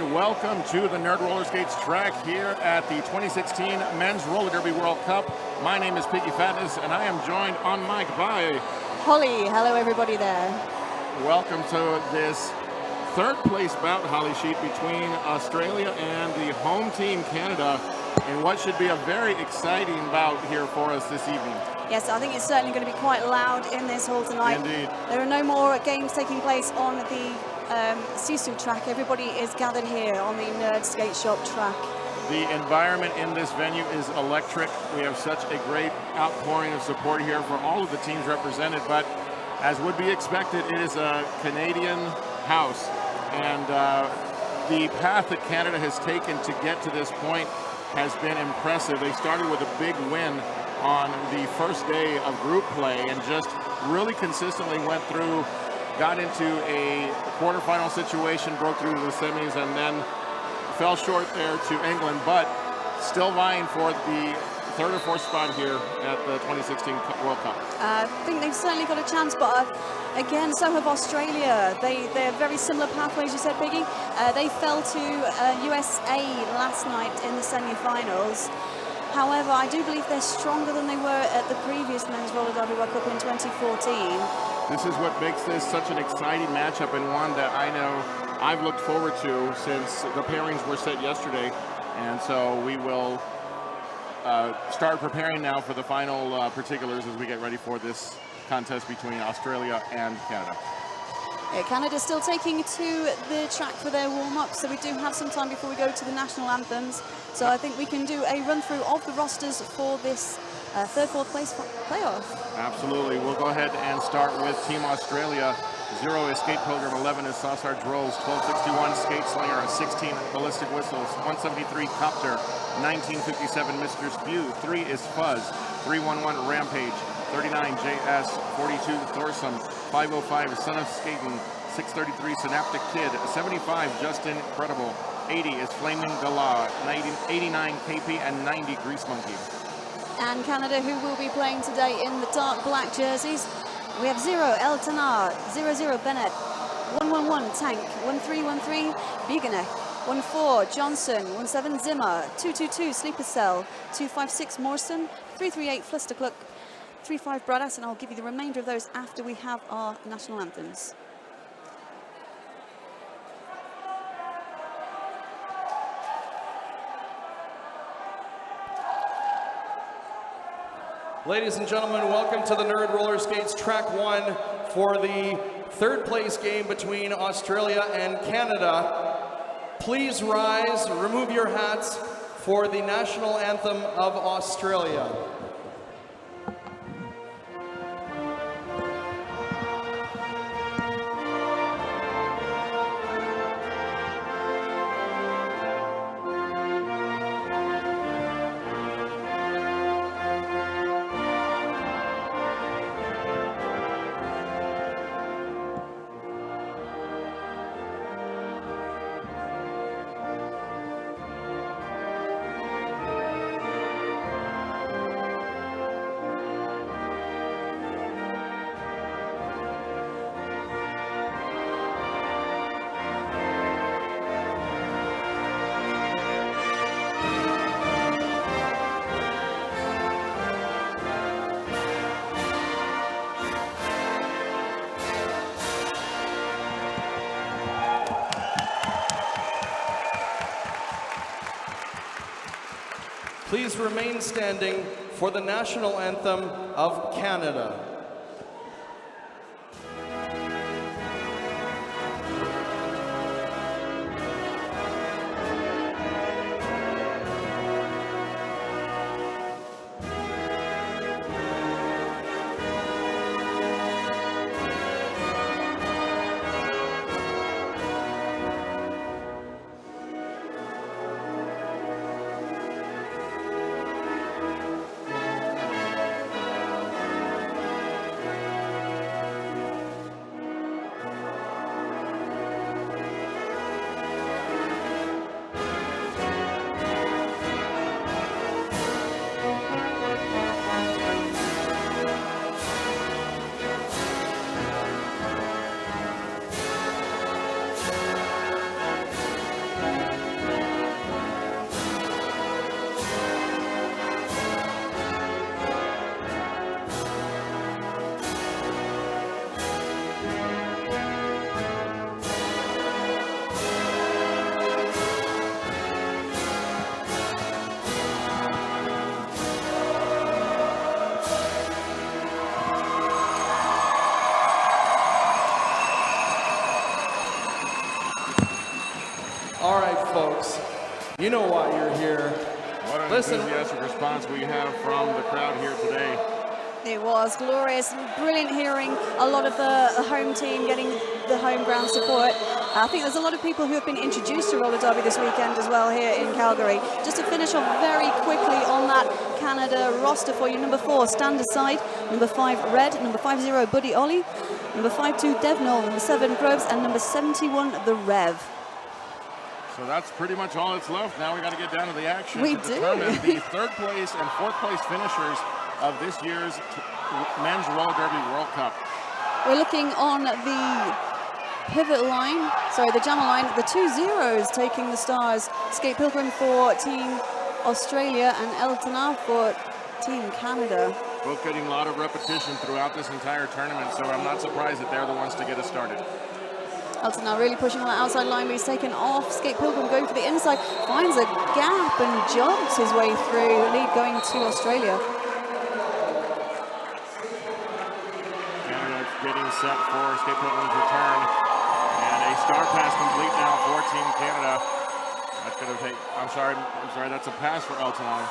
and welcome to the Nerd Roller Skates track here at the 2016 Men's Roller Derby World Cup. My name is Piggy Fatness, and I am joined on mic by Holly. Hello, everybody there. Welcome to this third place bout, Holly Sheep, between Australia and the home team, Canada, in what should be a very exciting bout here for us this evening. Yes, I think it's certainly going to be quite loud in this hall tonight. Indeed. There are no more games taking place on the Sisu track. Everybody is gathered here on the Nerd Skate Shop track. The environment in this venue is electric. We have such a great outpouring of support here for all of the teams represented, but as would be expected, it is a Canadian house, and the path that Canada has taken to get to this point has been impressive. They started with a big win on the first day of group play and just really consistently went through, got into a quarterfinal situation, broke through to the semis, and then fell short there to England, but still vying for the third or fourth spot here at the 2016 World Cup. I think they've certainly got a chance, but again, so have Australia. They're very similar pathways, you said, Piggy. They fell to USA last night in the semi-finals. However, I do believe they're stronger than they were at the previous Men's Roller Derby World Cup in 2014. This is what makes this such an exciting matchup, and one that I know I've looked forward to since the pairings were set yesterday. And so we will start preparing now for the final particulars as we get ready for this contest between Australia and Canada. Yeah, Canada's still taking to the track for their warm-up, so we do have some time before we go to the national anthems. So I think we can do a run-through of the rosters for this third, fourth place playoff. Absolutely. We'll go ahead and start with Team Australia. 0 is Skate Pilgrim, 11 is Sausage Rolls, 1261 Skate Slinger, 16 Ballistic Whistles, 173 Copter, 1957 Mr. Spew, 3 is Fuzz, 311 Rampage, 39 JS, 42 Thorsome, 505 Son of Skaten, 633 Synaptic Kid, 75 Justin Credible, 80 is Flaming Gala, 89 KP, and 90 Grease Monkey. And Canada, who will be playing today in the dark black jerseys, we have 0 El Tanar, 00 Bennett, 111 Tank, 1313 Biegenech, 14 Johnson, 17 Zimmer, 222 Sleeper Cell, 256 Morrison, 338 Flustercluck, 35 Bradass, and I'll give you the remainder of those after we have our national anthems. Ladies and gentlemen, welcome to the Nerd Roller Skates Track 1 for the third place game between Australia and Canada. Please rise, remove your hats for the national anthem of Australia. Please remain standing for the national anthem of Canada. All right, folks. You know why you're here. What an Listen. enthusiastic response we have from the crowd here today. It was glorious, brilliant hearing a lot of the home team getting the home ground support. I think there's a lot of people who have been introduced to roller derby this weekend as well here in Calgary. Just to finish off very quickly on that Canada roster for you, number 4, Stand Aside, number 5, Red, number 50, Buddy Ollie, number 52, Devnall, number 7, Groves, and number 71, The Rev. So that's pretty much all that's left. Now we got to get down to the action We to do. determine the 3rd place and 4th place finishers of this year's Men's Roller Derby World Cup. We're looking on the pivot line, sorry, the jammer line, the 2 zeros taking the stars. Skate Pilgrim for Team Australia and Eltona for Team Canada. Both getting a lot of repetition throughout this entire tournament, so I'm not surprised that they're the ones to get us started. Eltona really pushing on the outside line, but he's taken off. Skate Pilgrim going for the inside, finds a gap and jumps his way through. Lead going to Australia. Canada getting set for Skate Pilgrim's return. And a star pass complete now for Team Canada. That's going to take, I'm sorry, that's a pass for Eltona.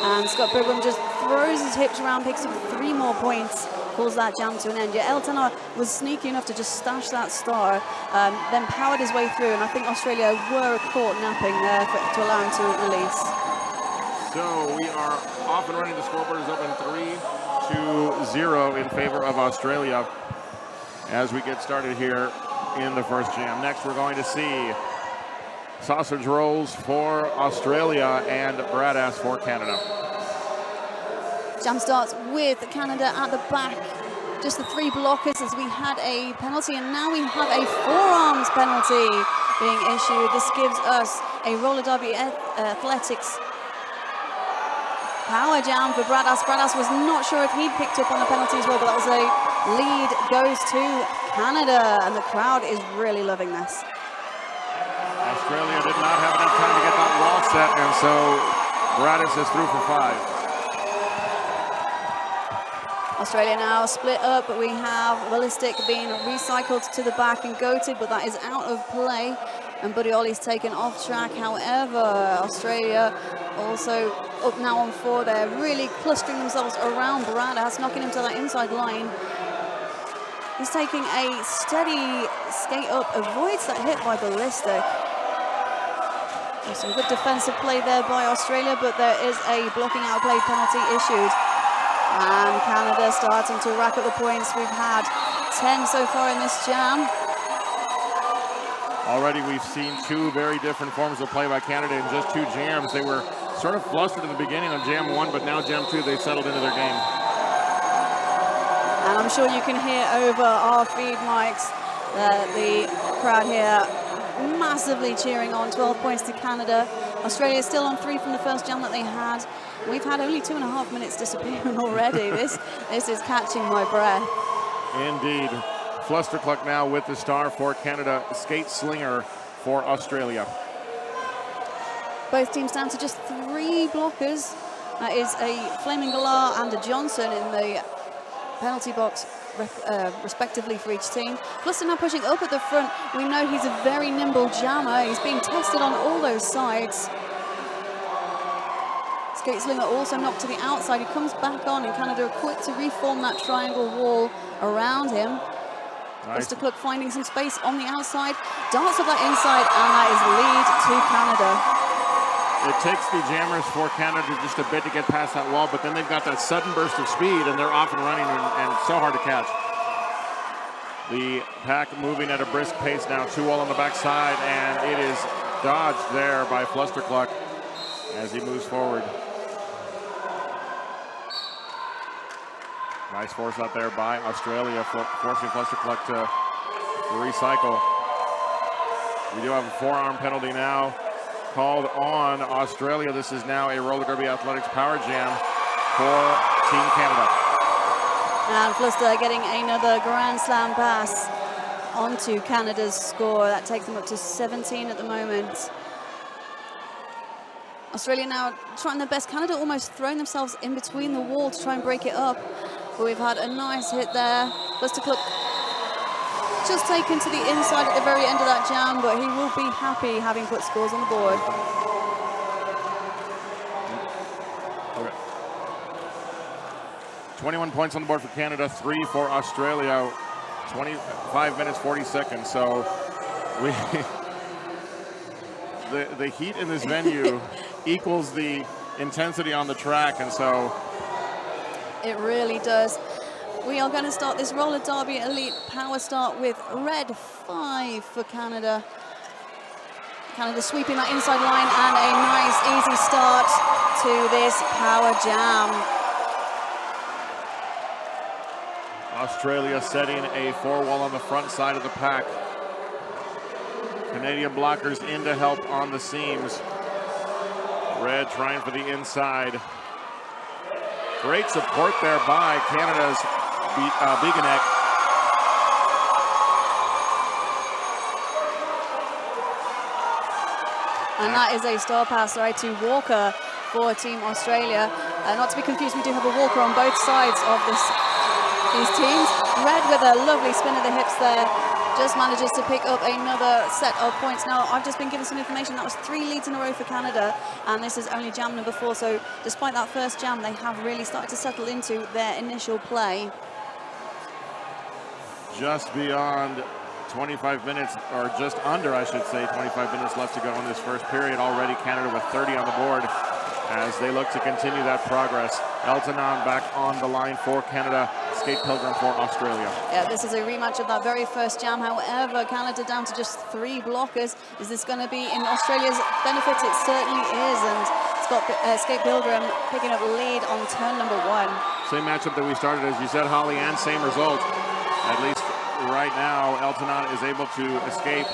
And Scott Pilgrim just throws his hips around, picks up 3 more points, calls that jam to an end. Yeah, Eltona was sneaky enough to just stash that star, then powered his way through, and I think Australia were caught napping there to allow him to release. So we are off and running. The scoreboard is open 3-0 in favor of Australia as we get started here in the first jam. Next, we're going to see sausage rolls for Australia and Bradass for Canada. Jam starts with Canada at the back. Just the 3 blockers as we had a penalty, and now we have a forearms penalty being issued. This gives us a roller derby athletics power jam for Bradass. Bradass was not sure if he'd picked up on the penalty as well, but that was a lead goes to Canada, and the crowd is really loving this. Australia did not have enough time to get that wall set, and so Bradass is through for 5. Australia now split up, but we have Ballistic being recycled to the back and goated, but that is out of play, and Buddy Ollie's taken off track. However, Australia also up now on 4. They're really clustering themselves around Bradass, knocking him to that inside line. He's taking a steady skate up, avoids that hit by Ballistic. There's some good defensive play there by Australia, but there is a blocking out play penalty issued. And Canada starting to rack up the points. We've had 10 so far in this jam. Already we've seen 2 very different forms of play by Canada in just 2 jams. They were sort of flustered at the beginning of jam 1, but now jam 2, they've settled into their game. And I'm sure you can hear over our feed mics the crowd here massively cheering on. 12 points to Canada. Australia is still on 3 from the first jam that they had. We've had only 2.5 minutes disappearing already. This is catching my breath. Indeed. Flustercluck now with the star for Canada. Skate Slinger for Australia. Both teams down to just 3 blockers. That is a Flaming Galar and a Johnson in the penalty box, respectively, for each team. Fluster now pushing up at the front. We know he's a very nimble jammer. He's being tested on all those sides. Skate Slinger also knocked to the outside. He comes back on, and Canada are quick to reform that triangle wall around him. Nice. Flustercluck finding some space on the outside. Darts of that inside, and that is lead to Canada. It takes the jammers for Canada just a bit to get past that wall, but then they've got that sudden burst of speed, and they're off and running, and so hard to catch. The pack moving at a brisk pace now. 2 all on the backside, and it is dodged there by Flustercluck as he moves forward. Nice force out there by Australia, forcing Flustercluck to recycle. We do have a forearm penalty now called on Australia. This is now a roller derby athletics power jam for Team Canada. And Fluster getting another Grand Slam pass onto Canada's score. That takes them up to 17 at the moment. Australia now trying their best. Canada almost throwing themselves in between the wall to try and break it up. But we've had a nice hit there. Flustercluck just taken to the inside at the very end of that jam, but he will be happy having put scores on the board. Okay. 21 points on the board for Canada, 3 for Australia, 25 minutes, 40 seconds. So we the heat in this venue equals the intensity on the track, and so it really does. We are going to start this roller derby elite power start with red 5 for Canada. Canada sweeping that inside line, and a nice easy start to this power jam. Australia setting a 4-wall on the front side of the pack. Canadian blockers in to help on the seams. Red trying for the inside. Great support there by Canada's Beganek. And that is a star pass right to Walker for Team Australia. Not to be confused, we do have a Walker on both sides of these teams. Red with a lovely spin of the hips there. Just manages to pick up another set of points. Now, I've just been given some information. That was 3 leads in a row for Canada, and this is only jam number 4. So despite that first jam, they have really started to settle into their initial play. Just beyond 25 minutes, or just under, I should say, 25 minutes left to go in this first period. Already Canada with 30 on the board as they look to continue that progress. Eltonon back on the line for Canada. Skate Pilgrim for Australia. Yeah, this is a rematch of that very first jam. However, Canada down to just 3 blockers. Is this going to be in Australia's benefit? It certainly is. And Scott Skate Pilgrim picking up lead on turn number 1. Same matchup that we started, as you said, Holly, and same result. At least right now, Eltonon is able to escape.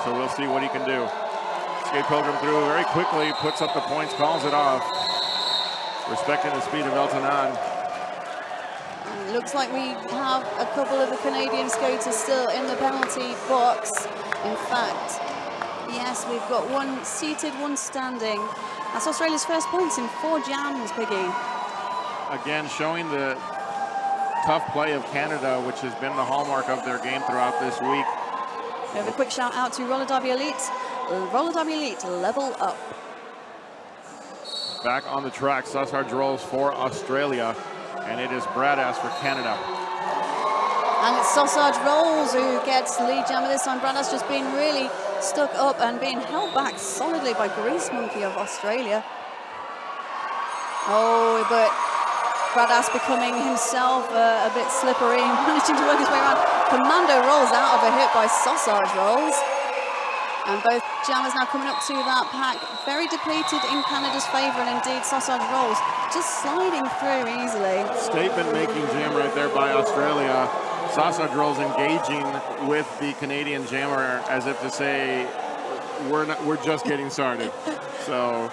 So we'll see what he can do. Skate Pilgrim through very quickly, puts up the points, calls it off. Respecting the speed of Eltonon. Looks like we have a couple of the Canadian skaters still in the penalty box. In fact, yes, we've got one seated, one standing. That's Australia's first points in 4 jams, Piggy. Again, showing the tough play of Canada, which has been the hallmark of their game throughout this week. We have a quick shout out to Roller Derby Elite. Roller Derby Elite, level up. Back on the track, Sausage Rolls for Australia. And it is Bradass for Canada. And it's Sausage Rolls who gets lead jammer this time. Bradass just being really stuck up and being held back solidly by Grease Monkey of Australia. Oh, but Bradass becoming himself a bit slippery, managing to work his way around. Commando rolls out of a hit by Sausage Rolls. And both jammers now coming up to that pack, very depleted in Canada's favour, and indeed Sausage Rolls just sliding through easily. Statement-making jam right there by Australia. Sausage Rolls engaging with the Canadian jammer as if to say, we're just getting started. So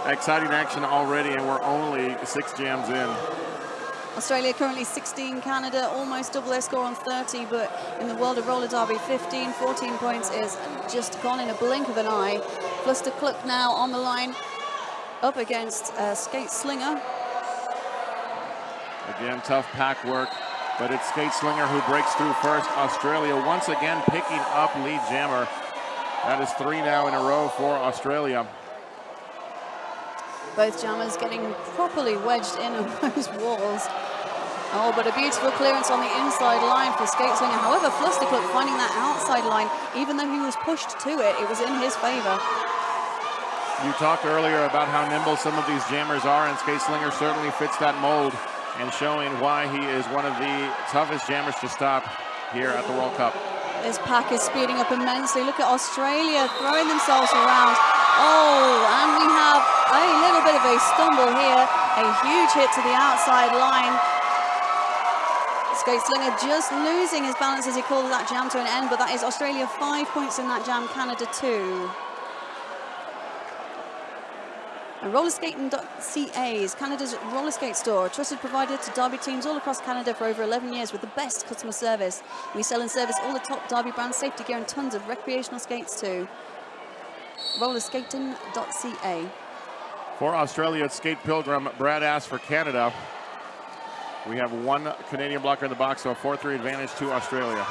exciting action already, and we're only 6 jams in. Australia currently 16, Canada almost double their score on 30, but in the world of roller derby, 15, 14 points is just gone in a blink of an eye. Fluster Cluck now on the line, up against Skate Slinger. Again, tough pack work, but it's Skate Slinger who breaks through first. Australia once again picking up lead jammer. That is 3 now in a row for Australia. Both jammers getting properly wedged in on those walls. Oh, but a beautiful clearance on the inside line for Skate Slinger. However, Flusterclub finding that outside line, even though he was pushed to it, it was in his favor. You talked earlier about how nimble some of these jammers are, and Skate Slinger certainly fits that mold, and showing why he is one of the toughest jammers to stop here at the World Cup. This pack is speeding up immensely. Look at Australia throwing themselves around. Oh, and we have a little bit of a stumble here. A huge hit to the outside line. Skate Slinger just losing his balance as he calls that jam to an end, but that is Australia 5 points in that jam, Canada 2. And rollerskating.ca is Canada's roller skate store, a trusted provider to derby teams all across Canada for over 11 years with the best customer service. We sell and service all the top derby brands, safety gear, and tons of recreational skates too. rollerskating.ca. For Australia, it's Skate Pilgrim, Bradass for Canada. We have 1 Canadian blocker in the box, so a 4-3 advantage to Australia.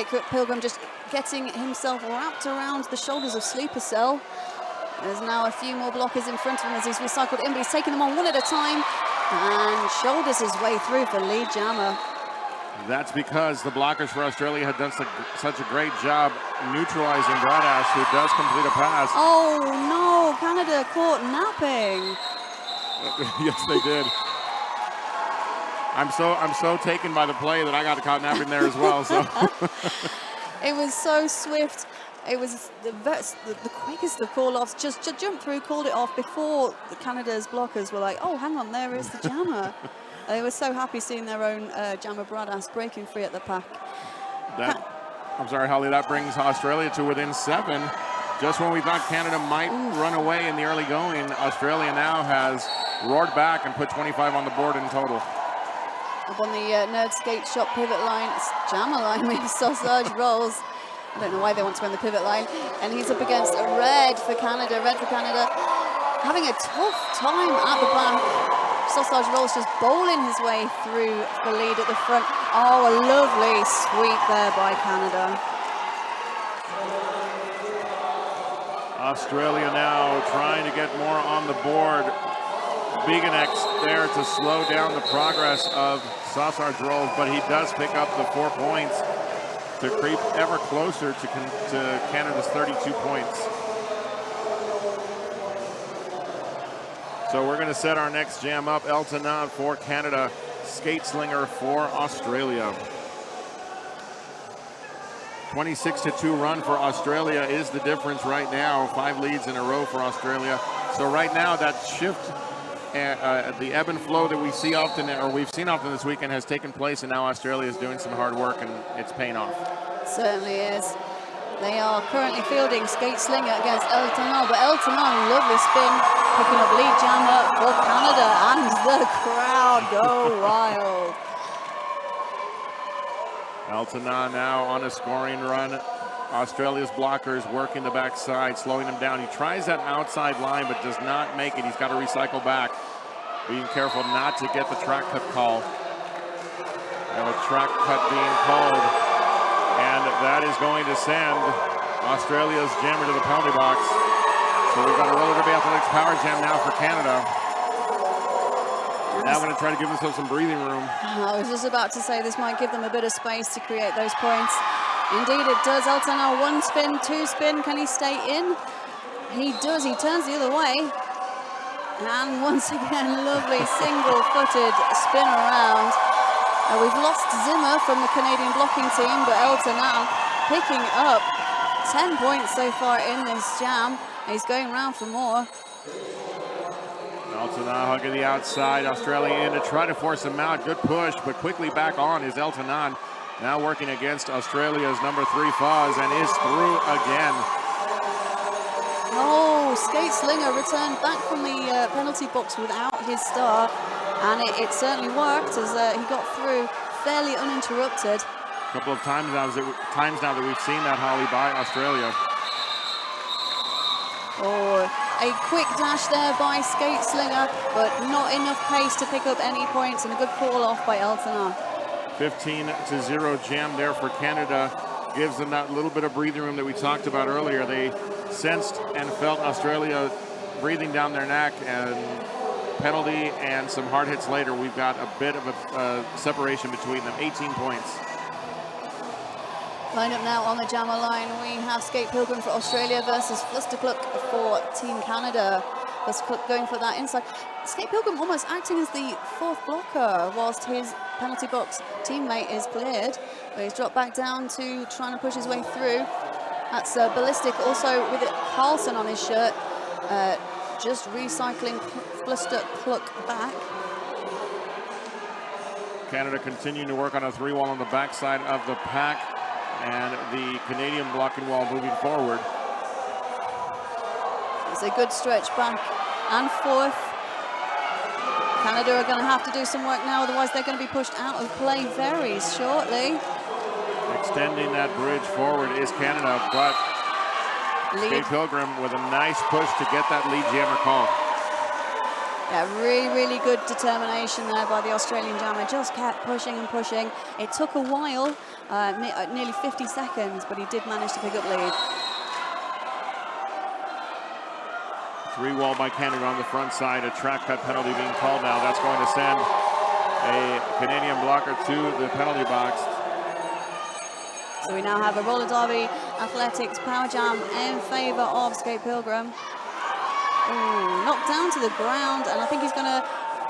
Skate Pilgrim just getting himself wrapped around the shoulders of Sleeper Cell. There's now a few more blockers in front of him as he's recycled in, but he's taking them on one at a time and shoulders his way through for lead jammer. That's because the blockers for Australia had done such a great job neutralizing Bradass, who does complete a pass. Oh no, Canada caught napping. Yes, they did. I'm so taken by the play that I got caught napping there as well. So it was so swift. It was the quickest of call-offs. Just jumped through, called it off before Canada's blockers were like, oh, hang on, there is the jammer. They were so happy seeing their own jammer Bradass breaking free at the pack. I'm sorry, Holly, that brings Australia to within 7. Just when we thought Canada might run away in the early going, Australia now has roared back and put 25 on the board in total. Up on the Nerd Skate Shop pivot line, jammer line with Sausage Rolls. I don't know why they want to run the pivot line. And he's up against Red for Canada. Red for Canada having a tough time at the back. Sausage Rolls just bowling his way through the lead at the front. Oh, a lovely sweep there by Canada. Australia now trying to get more on the board. Beganex there to slow down the progress of Sausage Rolls, but he does pick up the 4 points to creep ever closer to Canada's 32 points. So we're going to set our next jam up. Eltanon for Canada, Skate Slinger for Australia. 26-2 run for Australia is the difference right now. 5 leads in a row for Australia. So right now that shift, the ebb and flow that we see often, or we've seen often this weekend, has taken place, and now Australia is doing some hard work, and it's paying off. Certainly is. They are currently fielding Skate Slinger against Eltanon, but Eltanon, lovely spin, picking up lead jammer for Canada, and the crowd go wild. Eltanon now on a scoring run. Australia's blockers working the backside, slowing him down. He tries that outside line, but does not make it. He's got to recycle back. Being careful not to get the track cut call. And a track cut being called. And that is going to send Australia's jammer to the penalty box. So we've got a roller derby athletics power jam now for Canada. Now going to try to give themselves some breathing room. I was just about to say this might give them a bit of space to create those points. Indeed it does. Eltanon, 1 spin, 2 spin. Can he stay in? He does. He turns the other way. And once again, lovely single-footed spin around. We've lost Zimmer from the Canadian blocking team, but Eltanon picking up 10 points so far in this jam. He's going round for more. Eltanon hugging the outside. Australia in to try to force him out. Good push, but quickly back on is Eltanon. Now working against Australia's number 3 Foz, and is through again. Oh, Skate Slinger returned back from the penalty box without his star. And it certainly worked as he got through fairly uninterrupted. A couple of times now that we've seen that, Holly, by Australia. Oh, a quick dash there by Skate Slinger, but not enough pace to pick up any points, and a good call off by Eltanon. 15-0 jam there for Canada. Gives them that little bit of breathing room that we talked about earlier. They sensed and felt Australia breathing down their neck, and penalty and some hard hits later, we've got a bit of a separation between them. 18 points. Lined up now on the jammer line, we have Skate Pilgrim for Australia versus Flustercluck for Team Canada. Flustercluck going for that inside. Skate Pilgrim almost acting as the 4th blocker whilst his penalty box teammate is cleared. But he's dropped back down to trying to push his way through. That's Ballistic also with it, Carlson on his shirt. Just recycling Flustercluck back. Canada continuing to work on a 3-wall on the backside of the pack, and the Canadian blocking wall moving forward. It's a good stretch back and forth. Canada are going to have to do some work now, otherwise they're going to be pushed out of play very shortly. Extending that bridge forward is Canada, but Skate Pilgrim with a nice push to get that lead jammer call. Yeah, really, really good determination there by the Australian jammer. Just kept pushing and pushing. It took a while, nearly 50 seconds, but he did manage to pick up lead. 3-wall by Canada on the front side. A track cut penalty being called now. That's going to send a Canadian blocker to the penalty box. So we now have a roller derby athletics power jam in favor of Skate Pilgrim. Ooh, knocked down to the ground, and I think he's going to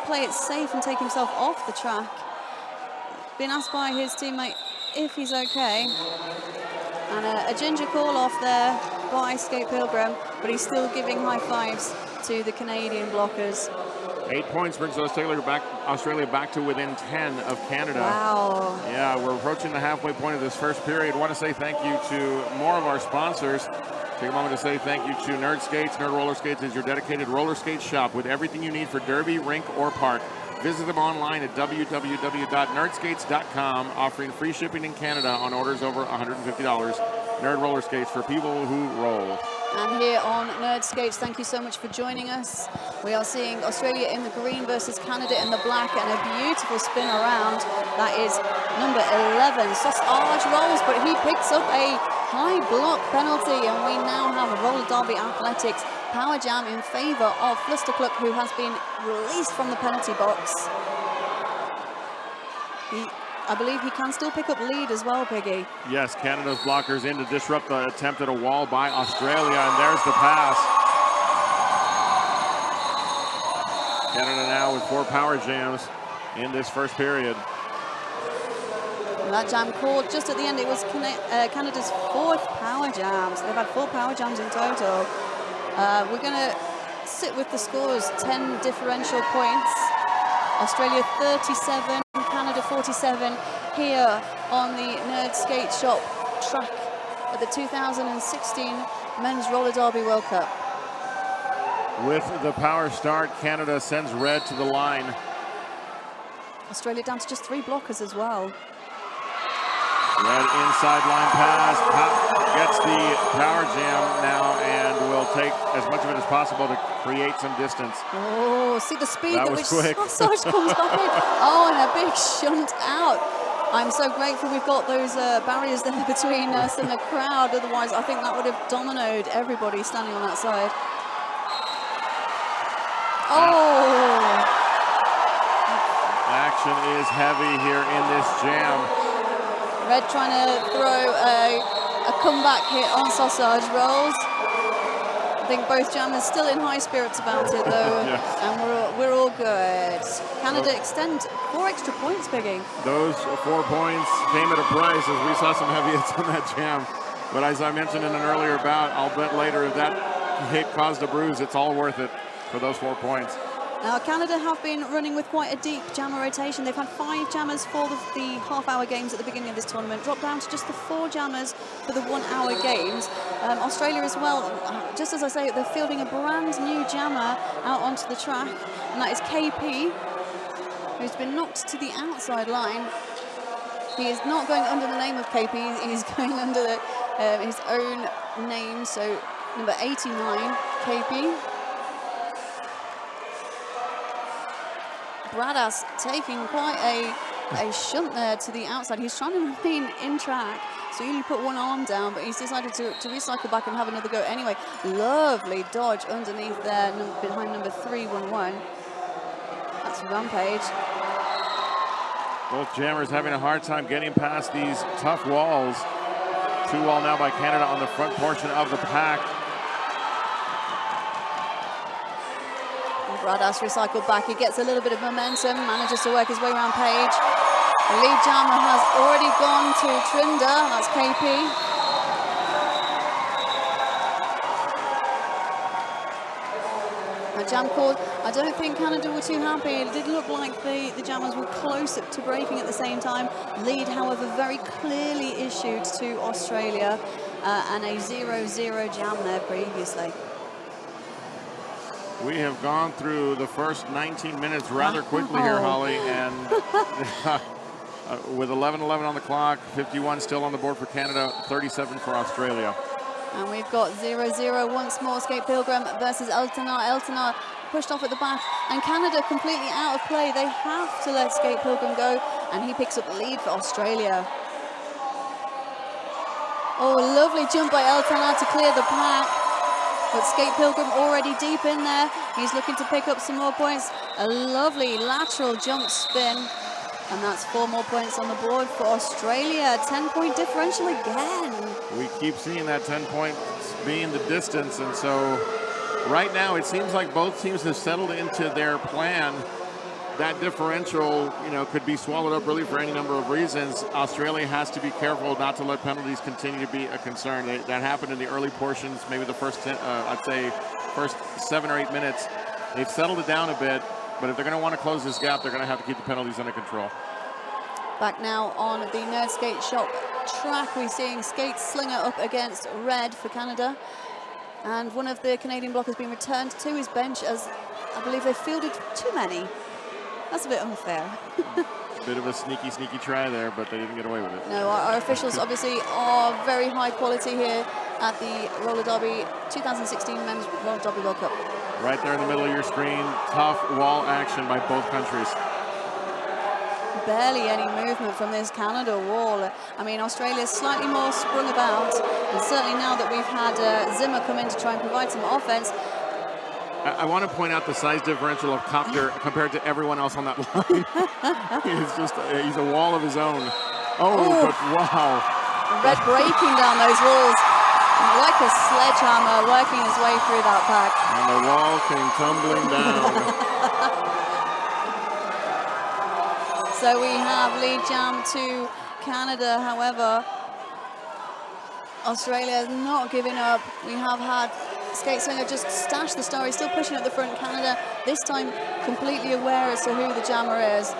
play it safe and take himself off the track. Been asked by his teammate if he's okay. And a ginger call off there by Skate Pilgrim, but he's still giving high fives to the Canadian blockers. 8 points brings Australia back to within 10 of Canada. Wow. Yeah, we're approaching the halfway point of this first period. I want to say thank you to more of our sponsors. Take a moment to say thank you to Nerd Skates. Nerd Roller Skates is your dedicated roller skate shop with everything you need for derby, rink, or park. Visit them online at www.nerdskates.com, offering free shipping in Canada on orders over $150. Nerd Roller Skates for people who roll. And here on Nerd Skates, thank you so much for joining us. We are seeing Australia in the green versus Canada in the black, and a beautiful spin around. That is number 11, Sausage Rolls, but he picks up a high block penalty, and we now have a roller derby athletics power jam in favor of Flustercluck, who has been released from the penalty box. I believe he can still pick up lead as well, Piggy. Yes, Canada's blockers in to disrupt the attempt at a wall by Australia, and there's the pass. Canada now with 4 power jams in this first period. And that jam called just at the end. It was Canada's 4th power jam. So they've had 4 power jams in total. We're going to sit with the scores, 10 differential points. Australia 37, Canada 47 here on the Nerd Skate Shop track at the 2016 Men's Roller Derby World Cup. With the power start, Canada sends red to the line. Australia down to just 3 blockers as well. Red inside line pass, gets the power jam now and will take as much of it as possible to create some distance. Oh, see the speed That at was which quick. Sausage comes back in. Oh, and a big shunt out. I'm so grateful we've got those barriers there between us and the crowd. Otherwise, I think that would have dominoed everybody standing on that side. Oh! Action is heavy here in this jam. Red trying to throw a comeback hit on Sausage Rolls. I think both jammers still in high spirits about it though, Yes. and we're all good. Canada extend 4 extra points, Piggy. Those 4 points came at a price as we saw some heavy hits on that jam. But as I mentioned in an earlier bout, I'll bet later if that hit caused a bruise, it's all worth it for those 4 points. Now, Canada have been running with quite a deep jammer rotation. They've had 5 jammers for the half-hour games at the beginning of this tournament, dropped down to just the 4 jammers for the 1-hour games. Australia as well, just as I say, they're fielding a brand new jammer out onto the track, and that is KP, who's been knocked to the outside line. He is not going under the name of KP, he's going under his own name, so number 89, KP. Bradas taking quite a shunt there to the outside. He's trying to remain in track, so he only put one arm down, but he's decided to recycle back and have another go anyway. Lovely dodge underneath there, behind number 311. That's Rampage. Both jammers having a hard time getting past these tough walls. 2-wall now by Canada on the front portion of the pack. Bradas recycled back. He gets a little bit of momentum, manages to work his way around Page. The lead jammer has already gone to Trinder. That's KP. A jam called. I don't think Canada were too happy. It did look like the jammers were close to breaking at the same time. Lead, however, very clearly issued to Australia, and a 0-0 jam there previously. We have gone through the first 19 minutes rather quickly here, Holly, and with 11:11 on the clock, 51 still on the board for Canada, 37 for Australia. And we've got 0-0 once more. Skate Pilgrim versus Eltanar. Eltanar pushed off at the back, and Canada completely out of play. They have to let Skate Pilgrim go, and he picks up the lead for Australia. Oh, a lovely jump by El Tanad to clear the pack. But Skate Pilgrim already deep in there. He's looking to pick up some more points. A lovely lateral jump spin. And that's 4 more points on the board for Australia. 10-point differential again. We keep seeing that 10 points being the distance. And so right now it seems like both teams have settled into their plan. That differential, could be swallowed up really for any number of reasons. Australia has to be careful not to let penalties continue to be a concern. That happened in the early portions, maybe the first 10, I'd say first 7 or 8 minutes. They've settled it down a bit, but if they're going to want to close this gap, they're going to have to keep the penalties under control. Back now on the Nerd Skate Shop track, we're seeing Skate Slinger up against Red for Canada. And one of the Canadian blockers being returned to his bench as I believe they fielded too many. That's a bit unfair. Bit of a sneaky try there, but they didn't get away with it. No, our officials obviously are very high quality here at the Roller Derby 2016 Men's Roller Derby World Cup. Right there in the middle of your screen, tough wall action by both countries. Barely any movement from this Canada wall. I mean, Australia's slightly more sprung about, and certainly now that we've had Zimmer come in to try and provide some offense. I want to point out the size differential of Copter compared to everyone else on that line. He's a wall of his own. But wow. Red breaking down those walls like a sledgehammer, working his way through that pack. And the wall came tumbling down. So we have lead jam to Canada. However, Australia is not giving up. We have had Skate Slinger just stash the star. He's still pushing at the front. Canada this time completely aware as to who the jammer is.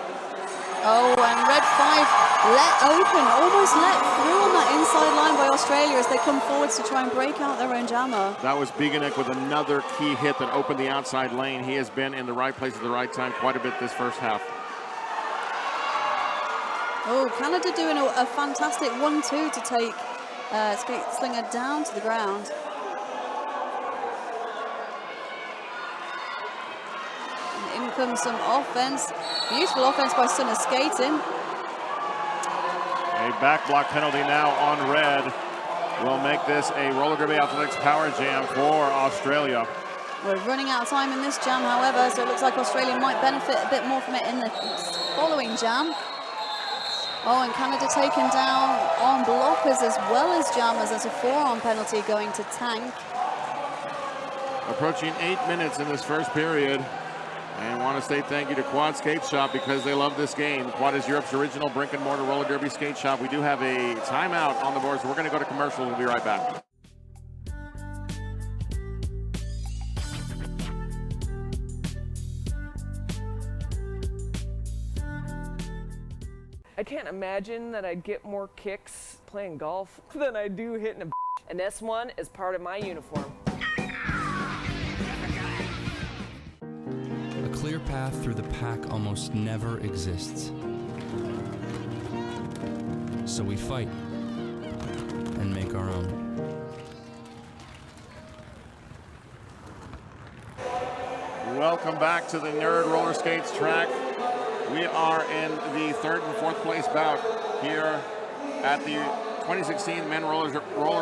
Oh, and Red 5 let open, almost let through on that inside line by Australia as they come forwards to try and break out their own jammer. That was Biganek with another key hit that opened the outside lane. He has been in the right place at the right time quite a bit this first half. Oh, Canada doing a fantastic 1-2 to take Skate Slinger down to the ground. And in comes some offense. Beautiful offense by Sunner Skating. A back block penalty now on Red will make this a roller derby athletics power jam for Australia. We're running out of time in this jam, however, so it looks like Australia might benefit a bit more from it in the following jam. Oh, and Canada taken down on blockers as well as jammers. There's a 4-on penalty going to Tank. Approaching 8 minutes in this first period. And want to say thank you to Quad Skate Shop because they love this game. Quad is Europe's original brick and mortar roller derby skate shop. We do have a timeout on the board, so we're going to go to commercial. We'll be right back. I can't imagine that I'd get more kicks playing golf than I do hitting a and this one is part of my uniform. A clear path through the pack almost never exists. So we fight and make our own. Welcome back to the Nerd Roller Skates track. We are in the 3rd and 4th place bout here at the 2016 Men Roller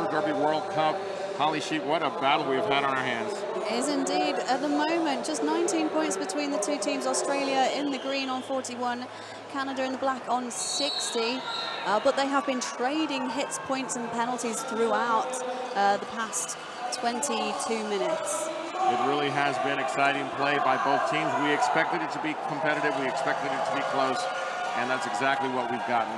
Derby World Cup. Holly Sheep, what a battle we've had on our hands. It is indeed. At the moment, just 19 points between the two teams. Australia in the green on 41, Canada in the black on 60. But they have been trading hits, points and penalties throughout the past 22 minutes. It really has been exciting play by both teams. We expected it to be competitive. We expected it to be close. And that's exactly what we've gotten.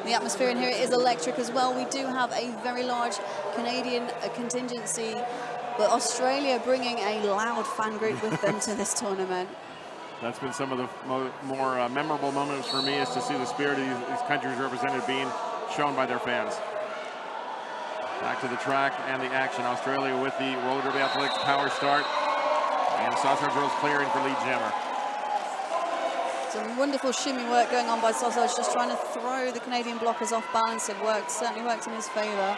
The atmosphere in here is electric as well. We do have a very large Canadian contingency, but Australia bringing a loud fan group with them to this tournament. That's been some of the more memorable moments for me, is to see the spirit of these countries represented being shown by their fans. Back to the track and the action. Australia with the roller derby athletics power start, and Sausage Girls clearing for lead jammer. Some wonderful shimmy work going on by Sausage, just trying to throw the Canadian blockers off balance. It worked, certainly worked in his favor.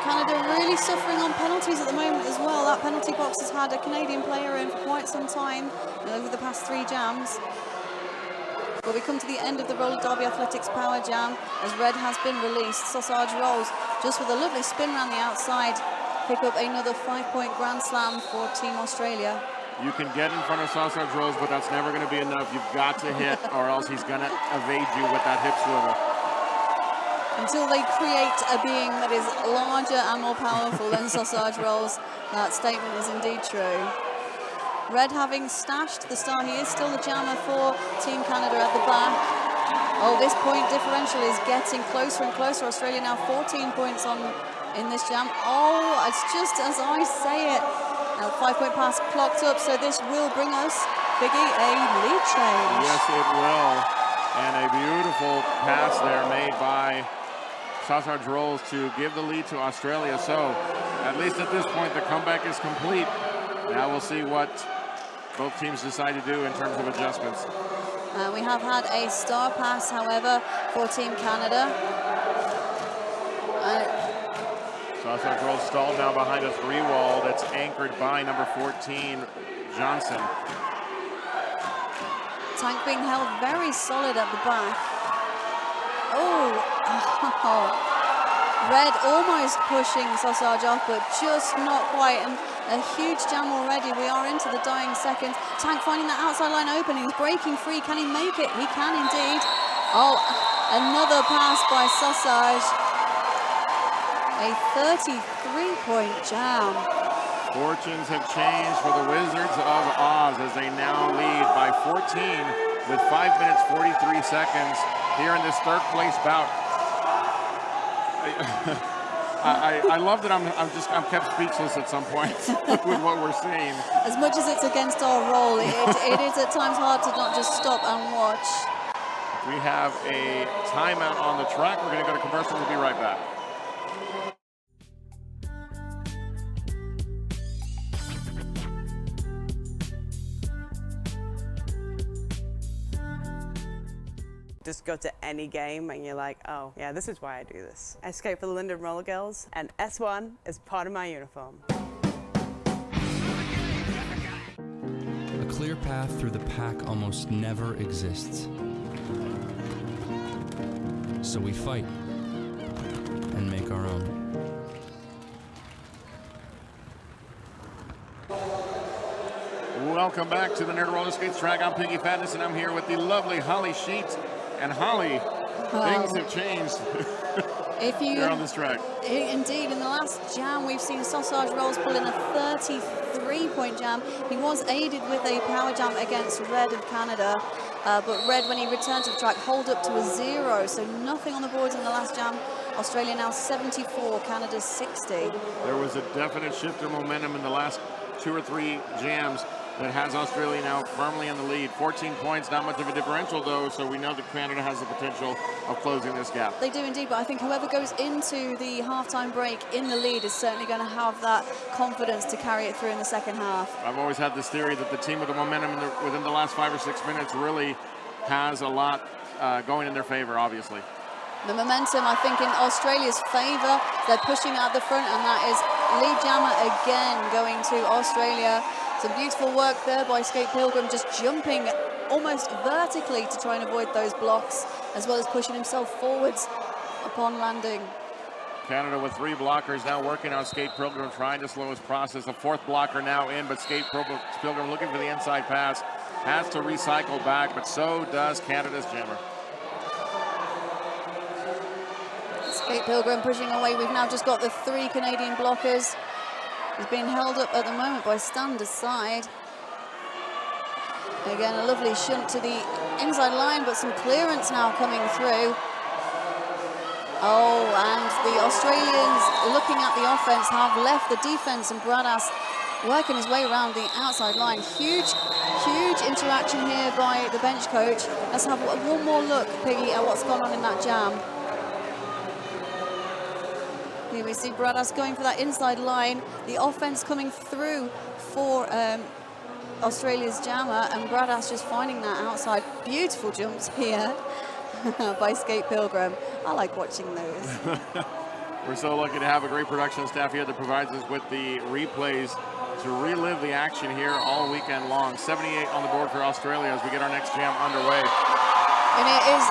Canada really suffering on penalties at the moment as well. That penalty box has had a Canadian player in for quite some time over the past 3 jams. But we come to the end of the Roller Derby Athletics Power Jam as red has been released. Sausage Rolls just with a lovely spin around the outside. Pick up another 5-point Grand Slam for Team Australia. You can get in front of Sausage Rolls, but that's never going to be enough. You've got to hit, or else he's going to evade you with that hip swivel. Until they create a being that is larger and more powerful than Sausage Rolls, that statement is indeed true. Red having stashed the star, he is still the jammer for Team Canada at the back. Oh, this point differential is getting closer and closer. Australia now 14 points on in this jam. Oh, it's just as I say it. Now 5-point pass clocked up, so this will bring us, Biggie, a lead change. Yes, it will. And a beautiful pass there made by Sausage Rolls to give the lead to Australia. So, at least at this point, the comeback is complete. Now we'll see what both teams decide to do in terms of adjustments. We have had a star pass, however, for Team Canada. Sausage Rolls stalled now behind a 3-wall that's anchored by number 14, Johnson. Tank being held very solid at the back. Oh. Red almost pushing Sausage off, but just not quite. And a huge jam already. We are into the dying seconds. Tank finding that outside line open. He's breaking free. Can he make it? He can indeed. Oh, another pass by Sausage. A 33-point jam. Fortunes have changed for the Wizards of Oz as they now lead by 14 with 5 minutes 43 seconds here in this third place bout. I love that I'm kept speechless at some point with what we're seeing. As much as it's against our role, it is at times hard to not just stop and watch. We have a timeout on the track. We're going to go to commercial. We'll be right back. Just go to any game and you're like, oh, yeah, this is why I do this. I skate for the London Roller Girls, and S1 is part of my uniform. A clear path through the pack almost never exists. So we fight and make our own. Welcome back to the Nerd Roller Skates track. I'm Piggy Fatness, and I'm here with the lovely Holly Sheet. And Holly, things have changed here on this track. Indeed, in the last jam, we've seen Sausage Rolls pull in a 33-point jam. He was aided with a power jam against Red of Canada, but Red, when he returned to the track, holed up to a 0, so nothing on the boards in the last jam. Australia now 74, Canada 60. There was a definite shift in momentum in the last 2 or 3 jams that has Australia now firmly in the lead. 14 points, not much of a differential though, so we know that Canada has the potential of closing this gap. They do indeed, but I think whoever goes into the halftime break in the lead is certainly going to have that confidence to carry it through in the second half. I've always had this theory that the team with the momentum within the last 5 or 6 minutes really has a lot going in their favor, obviously. The momentum, I think, in Australia's favour. They're pushing out the front, and that is lead jammer again going to Australia. Some beautiful work there by Skate Pilgrim, just jumping almost vertically to try and avoid those blocks, as well as pushing himself forwards upon landing. Canada with 3 blockers now working on Skate Pilgrim, trying to slow his process. A 4th blocker now in, but Skate Pilgrim looking for the inside pass. Has to recycle back, but so does Canada's jammer. Skate Pilgrim pushing away. We've now just got the 3 Canadian blockers. He's being held up at the moment by Stander's side. Again, a lovely shunt to the inside line, but some clearance now coming through. Oh, and the Australians looking at the offense have left the defense, and Bradass working his way around the outside line. Huge interaction here by the bench coach. Let's have one more look, Piggy, at what's gone on in that jam. Here we see Bradass going for that inside line. The offense coming through for Australia's jammer, and Bradass just finding that outside. Beautiful jumps here by Skate Pilgrim. I like watching those. We're so lucky to have a great production staff here that provides us with the replays to relive the action here all weekend long. 78 on the board for Australia as we get our next jam underway. And it is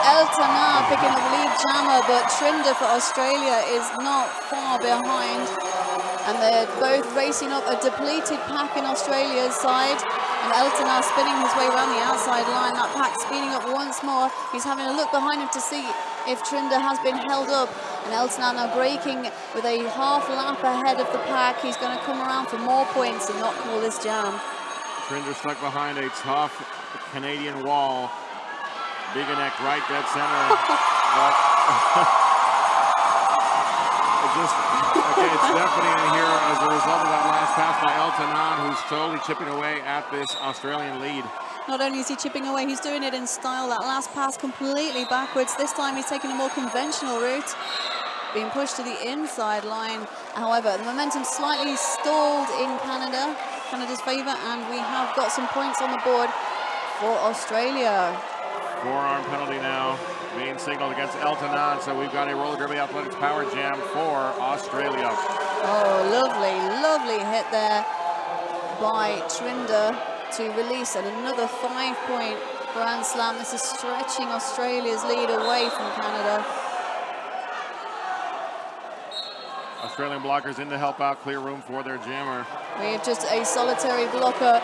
Eltana picking up lead jammer, but Trinder for Australia is not far behind. And they're both racing up a depleted pack in Australia's side. And Eltana spinning his way around the outside line. That pack speeding up once more. He's having a look behind him to see if Trinder has been held up. And Eltana now braking with a half lap ahead of the pack. He's going to come around for more points and not call this jam. Trinder stuck behind a tough Canadian wall. Biganek right dead center. But it's deafening here as a result of that last pass by Eltana, who's slowly chipping away at this Australian lead. Not only is he chipping away, he's doing it in style. That last pass completely backwards. This time he's taking a more conventional route, being pushed to the inside line. However, the momentum slightly stalled in Canada's favour, and we have got some points on the board for Australia. Forearm penalty now being signaled against Eltana, so we've got a roller derby athletics power jam for Australia. Oh, lovely hit there by Trinder to release, and another 5-point Grand Slam. This is stretching Australia's lead away from Canada. Australian blockers in to help out, clear room for their jammer. We have just a solitary blocker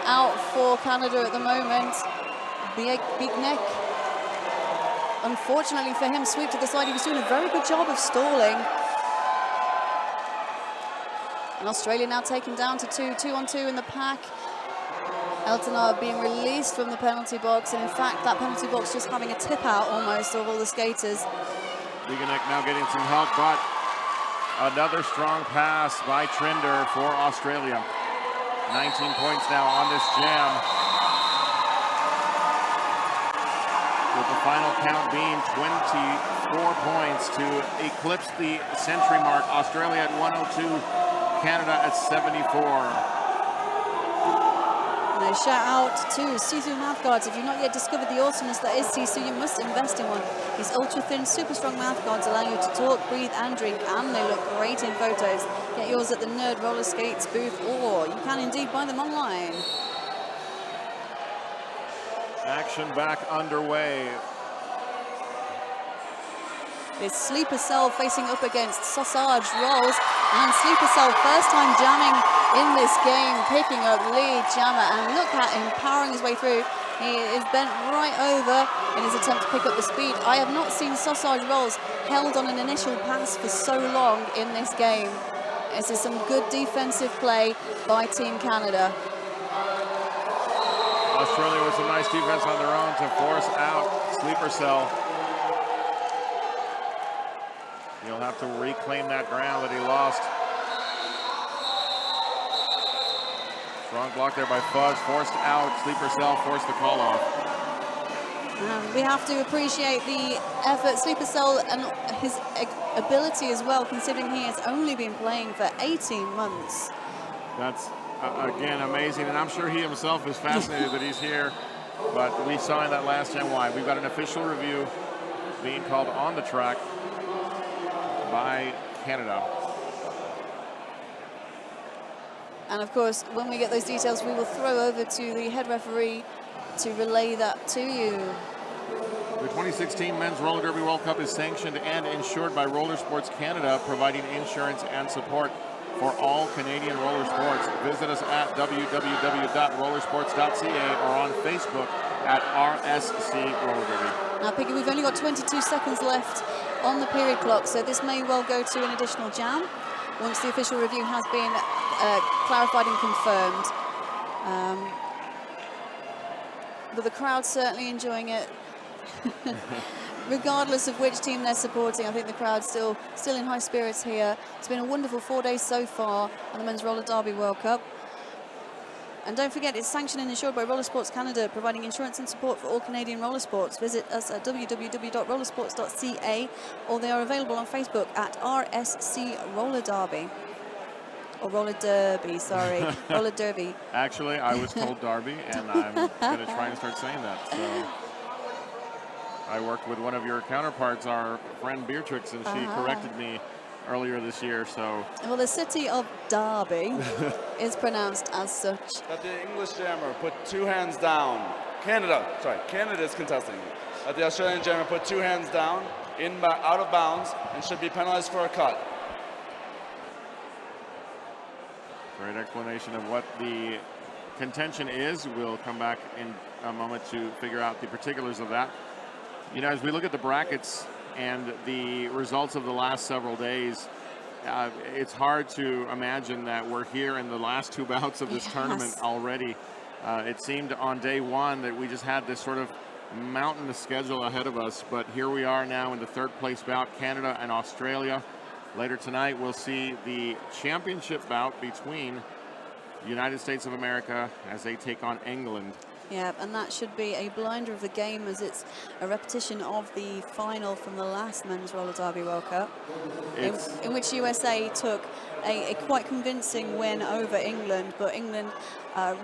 out for Canada at the moment. Big neck. Unfortunately for him, sweep to the side. He was doing a very good job of stalling. And Australia now taken down to 2-on-2 in the pack. Eltana being released from the penalty box, and in fact that penalty box just having a tip out almost of all the skaters. Biganek now getting some help, but another strong pass by Trinder for Australia. 19 points now on this jam, with the final count being 24 points to eclipse the century mark. Australia at 102, Canada at 74. And a shout out to Sisu mouthguards. If you've not yet discovered the awesomeness that is Sisu, you must invest in one. These ultra thin, super strong mouthguards allow you to talk, breathe and drink, and they look great in photos. Get yours at the Nerd Roller Skates booth, or you can indeed buy them online. Action back underway. It's Sleeper Cell facing up against Sausage Rolls, and Sleeper Cell first time jamming in this game, picking up lead jammer, and look at him powering his way through. He is bent right over in his attempt to pick up the speed. I have not seen Sausage Rolls held on an initial pass for so long in this game. This is some good defensive play by Team Canada. Australia with some nice defense on their own to force out Sleeper Cell. He'll have to reclaim that ground that he lost. Strong block there by Fuzz, forced out. Sleeper Cell forced the call off. We have to appreciate the effort, Sleeper Cell, and his ability as well, considering he has only been playing for 18 months. That's, again, amazing, and I'm sure he himself is fascinated that he's here, but we saw in that last jam why. We've got an official review being called on the track by Canada. And of course, when we get those details, we will throw over to the head referee to relay that to you. The 2016 Men's Roller Derby World Cup is sanctioned and insured by Roller Sports Canada, providing insurance and support for all Canadian roller sports. Visit us at www.rollersports.ca or on Facebook at RSC Roller Derby. Now, Piggy, we've only got 22 seconds left on the period clock, so this may well go to an additional jam once the official review has been clarified and confirmed. But the crowd's certainly enjoying it. Regardless of which team they're supporting, I think the crowd's still in high spirits here. It's been a wonderful 4 days so far on the Men's Roller Derby World Cup. And don't forget, it's sanctioned and insured by Roller Sports Canada, providing insurance and support for all Canadian roller sports. Visit us at www.rollersports.ca, or they are available on Facebook at RSC Roller Derby. Or Roller Derby, sorry. Roller Derby. Actually, I was told Derby, and I'm going to try and start saying that. So I worked with one of your counterparts, our friend Beatrix, and she corrected me earlier this year. So, well, the city of Derby is pronounced as such. That the English jammer put 2 hands down. Canada is contesting. That the Australian jammer put 2 hands down, out of bounds, and should be penalized for a cut. Great explanation of what the contention is. We'll come back in a moment to figure out the particulars of that. You know, as we look at the brackets and the results of the last several days, it's hard to imagine that we're here in the last 2 bouts of this tournament already. It seemed on day 1 that we just had this sort of mountainous schedule ahead of us, but here we are now in the 3rd place bout, Canada and Australia. Later tonight, we'll see the championship bout between the United States of America as they take on England. Yeah, and that should be a blinder of the game, as it's a repetition of the final from the last Men's Roller Derby World Cup, in which USA took a quite convincing win over England, but England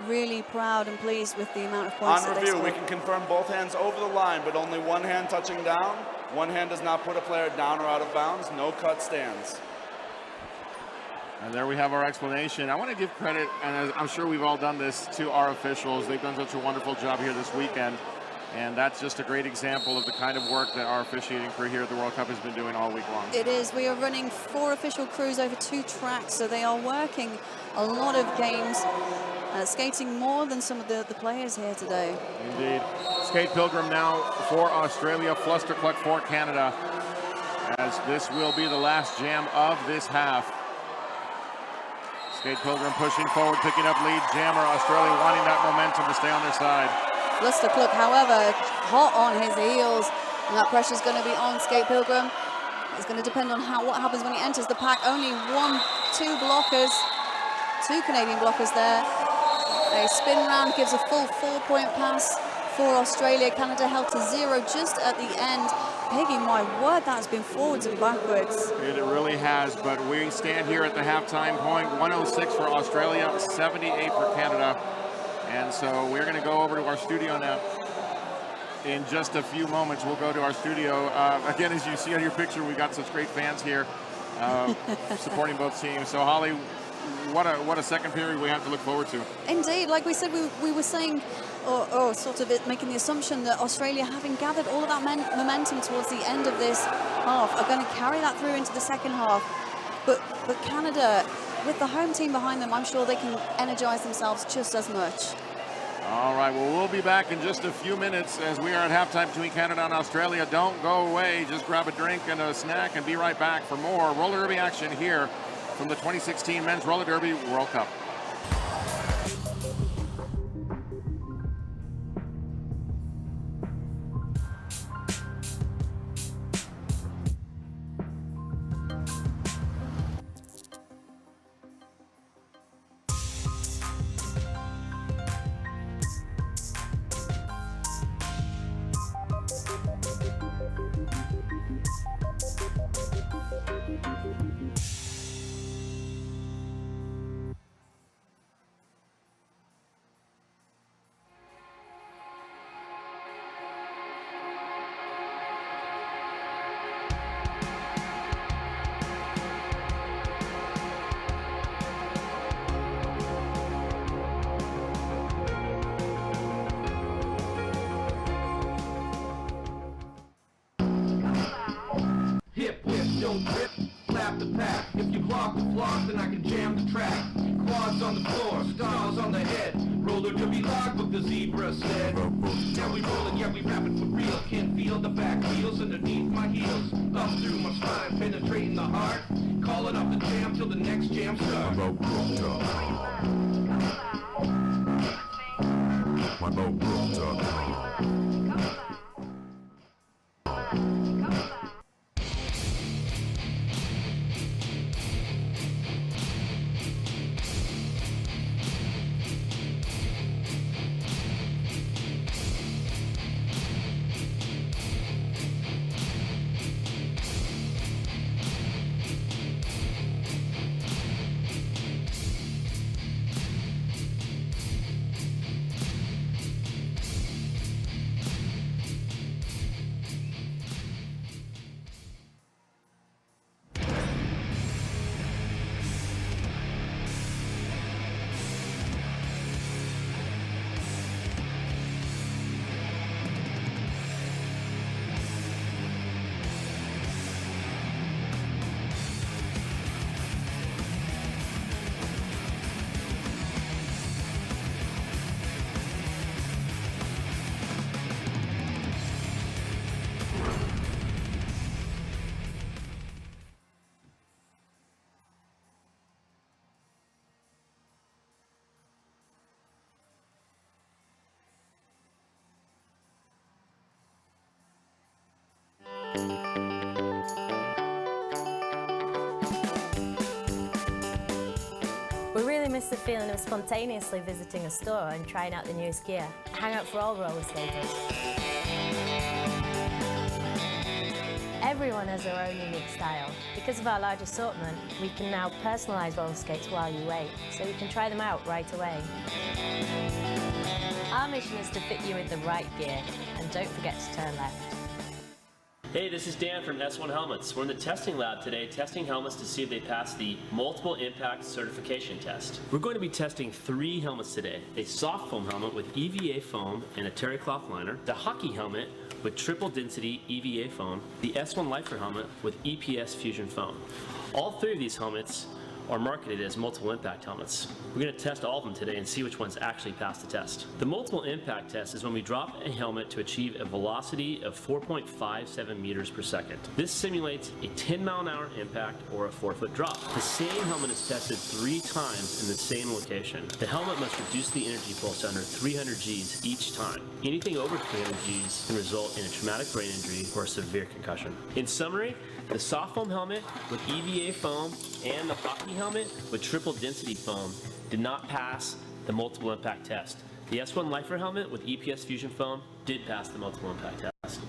really proud and pleased with the amount of points On that review, they we scored. can confirm both hands over the line, but only one hand touching down. One hand does not put a player down or out of bounds. No cut stands. And there we have our explanation. I want to give credit, and I'm sure we've all done this, to our officials. They've done such a wonderful job here this weekend. And that's just a great example of the kind of work that our officiating crew here at the World Cup has been doing all week long. It is. We are running 4 official crews over 2 tracks, so they are working a lot of games, skating more than some of the players here today. Indeed. Skate Pilgrim now for Australia, Flustercluck for Canada, as this will be the last jam of this half. Skate Pilgrim pushing forward, picking up lead. Jammer, Australia wanting that momentum to stay on their side. Flustercluck, however, hot on his heels, and that pressure is going to be on Skate Pilgrim. It's going to depend on what happens when he enters the pack. Only 2 blockers, 2 Canadian blockers there. A spin round gives a full 4-point pass for Australia. Canada held to 0 just at the end. Piggy, my word, that's been forwards and backwards. It really has, but we stand here at the halftime point. 106 for Australia, 78 for Canada. And so we're going to go over to our studio now. In just a few moments, we'll go to our studio. Again, as you see on your picture, we've got such great fans here supporting both teams. So, Holly, what a second period we have to look forward to. Indeed, like we said, we were saying, or sort of making the assumption that Australia, having gathered all of that momentum towards the end of this half, are going to carry that through into the second half. But Canada, with the home team behind them, I'm sure they can energize themselves just as much. All right, well, we'll be back in just a few minutes as we are at halftime between Canada and Australia. Don't go away. Just grab a drink and a snack and be right back for more roller derby action here from the 2016 Men's Roller Derby World Cup. Hip, whip, don't trip, clap the pack. If you block the flock, then I can jam the track. Quads on the floor, stars on the head. Roller derby log, what the zebra said. Yeah, we rollin', yeah, we rapping for real. Can't feel the back wheels underneath my heels. Up through my spine, penetrating the heart. Calling up the jam till the next jam starts. miss the feeling of spontaneously visiting a store and trying out the newest gear. Hang out for all roller skaters. Everyone has their own unique style. Because of our large assortment, we can now personalise roller skates while you wait, so you can try them out right away. Our mission is to fit you with the right gear, and don't forget to turn left. Hey, this is Dan from S1 Helmets. We're in the testing lab today testing helmets to see if they pass the multiple impact certification test. We're going to be testing 3 helmets today. A soft foam helmet with EVA foam and a terry cloth liner, the hockey helmet with triple density EVA foam, the S1 Lifer helmet with EPS fusion foam. All 3 of these helmets are marketed as multiple impact helmets. We're going to test all of them today and see which ones actually pass the test. The multiple impact test is when we drop a helmet to achieve a velocity of 4.57 meters per second. This simulates a 10-mile-an-hour impact or a 4-foot drop. The same helmet is tested 3 times in the same location. The helmet must reduce the energy pulse to under 300 Gs each time. Anything over 300 Gs can result in a traumatic brain injury or a severe concussion. In summary, the soft foam helmet with EVA foam and the hockey helmet with triple density foam did not pass the multiple impact test. The S1 Lifer helmet with EPS fusion foam did pass the multiple impact test.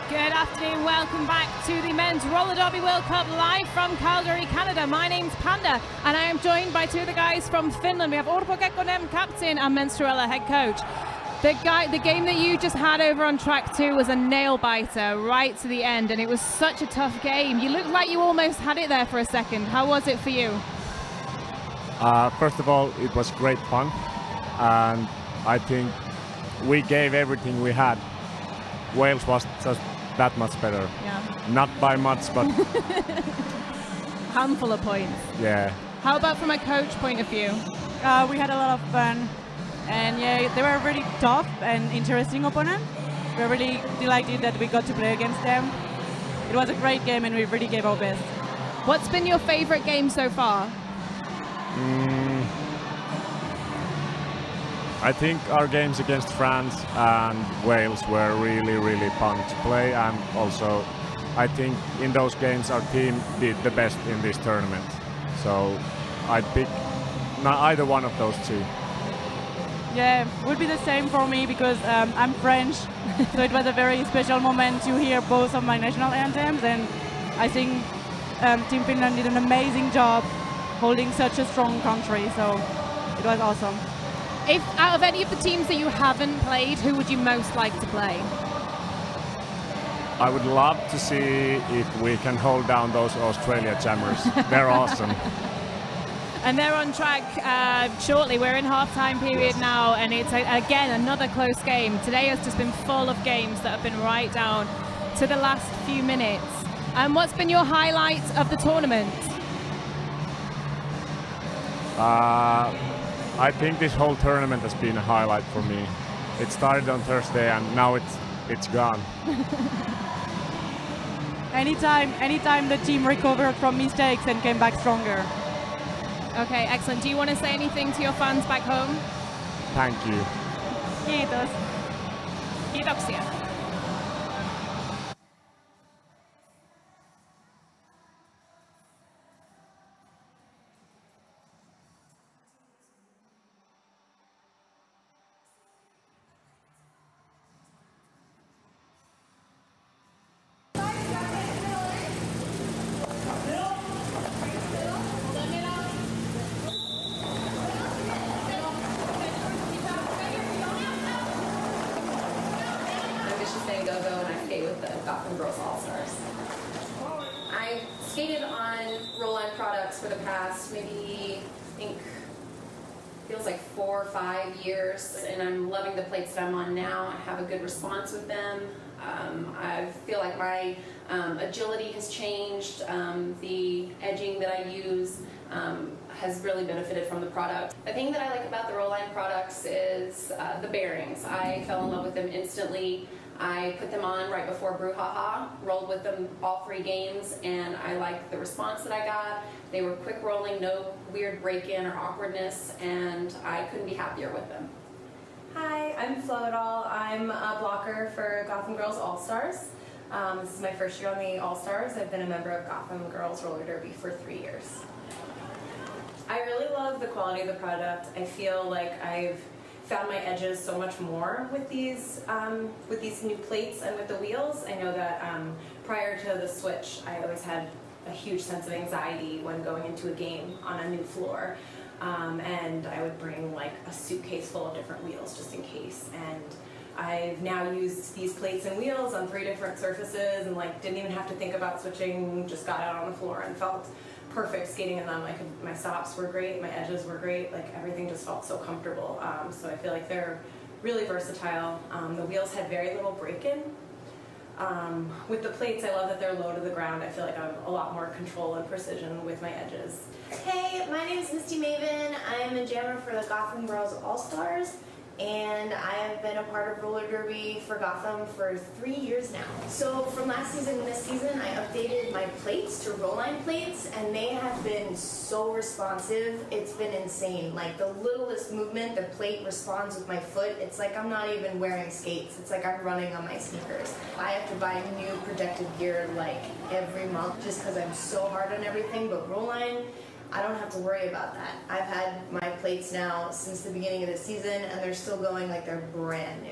Good afternoon, welcome back to the Men's Roller Derby World Cup live from Calgary, Canada. My name's Panda and I am joined by 2 of the guys from Finland. We have Orpo Kekkonen, captain, and Menstruella, head coach. The game that you just had over on track 2 was a nail biter right to the end, and it was such a tough game. You looked like you almost had it there for a second. How was it for you? First of all, it was great fun, and I think we gave everything we had. Wales was just that much better. Yeah. Not by much, but handful of points. Yeah. How about from a coach point of view? We had a lot of fun, and yeah, they were a really tough and interesting opponent. We're really delighted that we got to play against them. It was a great game, and we really gave our best. What's been your favorite game so far? I think our games against France and Wales were really fun to play, and also I think in those games our team did the best in this tournament. So I'd pick either one of those 2. Yeah, would be the same for me because I'm French, so it was a very special moment to hear both of my national anthems, and I think Team Finland did an amazing job holding such a strong country, so it was awesome. If out of any of the teams that you haven't played, who would you most like to play? I would love to see if we can hold down those Australia jammers. They're awesome. And they're on track shortly. We're in half-time period now, and it's again another close game. Today has just been full of games that have been right down to the last few minutes. And what's been your highlight of the tournament? I think this whole tournament has been a highlight for me. It started on Thursday and now it's gone. Anytime the team recovered from mistakes and came back stronger. Okay, excellent. Do you want to say anything to your fans back home? Thank you. Kiitos. Kiitoksia. I've skated on roll-on products for the past maybe, I think, feels like 4 or 5 years, and I'm loving the plates that I'm on now. I have a good response with them. I feel like my agility has changed. The edging that I use has really benefited from the product. The thing that I like about the roll-on products is the bearings. I fell in love with them instantly. I put them on right before Brouhaha, rolled with them all 3 games, and I liked the response that I got. They were quick rolling, no weird break-in or awkwardness, and I couldn't be happier with them. Hi, I'm Flo It All. I'm a blocker for Gotham Girls All-Stars. This is my first year on the All-Stars. I've been a member of Gotham Girls Roller Derby for 3 years. I really love the quality of the product. I feel like I've found my edges so much more with these new plates and with the wheels. I know that prior to the switch, I always had a huge sense of anxiety when going into a game on a new floor. And I would bring like a suitcase full of different wheels just in case. And I've now used these plates and wheels on 3 different surfaces and like didn't even have to think about switching, just got out on the floor and felt perfect skating in them. My stops were great, my edges were great, like everything just felt so comfortable. So I feel like they're really versatile. The wheels had very little break-in. With the plates, I love that they're low to the ground. I feel like I have a lot more control and precision with my edges. Hey, my name is Misty Maven. I'm a jammer for the Gotham Girls All-Stars, and I have been a part of roller derby for Gotham for 3 years now. So from last season and this season, I updated my plates to roll line plates, and they have been so responsive. It's been insane. Like the littlest movement, the plate responds with my foot. It's like I'm not even wearing skates. It's like I'm running on my sneakers. I have to buy new protective gear like every month just because I'm so hard on everything, but roll line, I don't have to worry about that. I've had my plates now since the beginning of the season, and they're still going like they're brand new.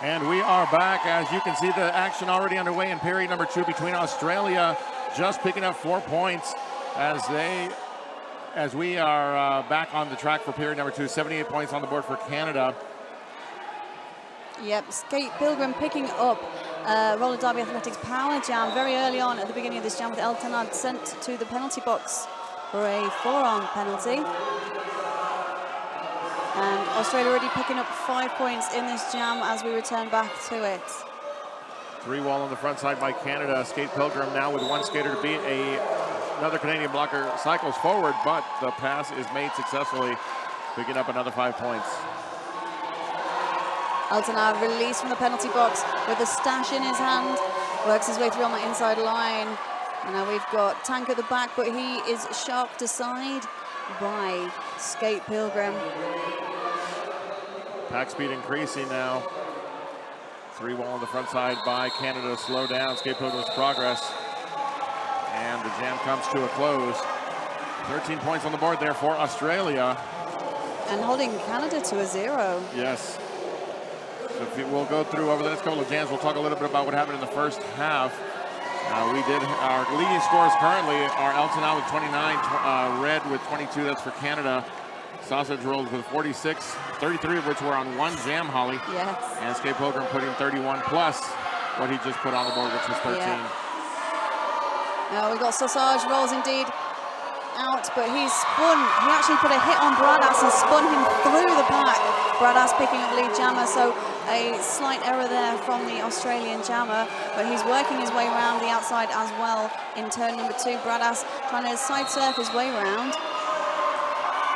And we are back. As you can see, the action already underway in period number 2 between Australia just picking up 4 points as we are back on the track for period number 2. 78 points on the board for Canada. Yep, Skate Pilgrim picking up Roller Derby Athletics Power Jam very early on at the beginning of this jam with El Tanad sent to the penalty box for a forearm penalty. And Australia already picking up 5 points in this jam as we return back to it. 3-wall on the front side by Canada. Skate Pilgrim now with one skater to beat. Another Canadian blocker cycles forward, but the pass is made successfully, picking up another 5 points. Altana released from the penalty box with a stash in his hand, works his way through on the inside line. And now we've got Tank at the back, but he is sharped aside by Skate Pilgrim. Pack speed increasing now. 3-wall on the front side by Canada to slow down Skate Pilgrim's progress. And the jam comes to a close. 13 points on the board there for Australia. And holding Canada to a 0. Yes. So we'll go through over the next couple of jams. We'll talk a little bit about what happened in the first half. Our leading scores currently are Elton with 29, Red with 22, that's for Canada. Sausage Rolls with 46, 33 of which were on one jam, Holly. Yes. And Skate Pilgrim putting 31 plus what he just put on the board, which was 13. Yeah. Now we got Sausage Rolls indeed out, but he's spun. He actually put a hit on Bradass and spun him through the pack. Bradass picking up lead jammer, so a slight error there from the Australian jammer, but he's working his way around the outside as well in turn number 2. Bradass trying to side surf his way around,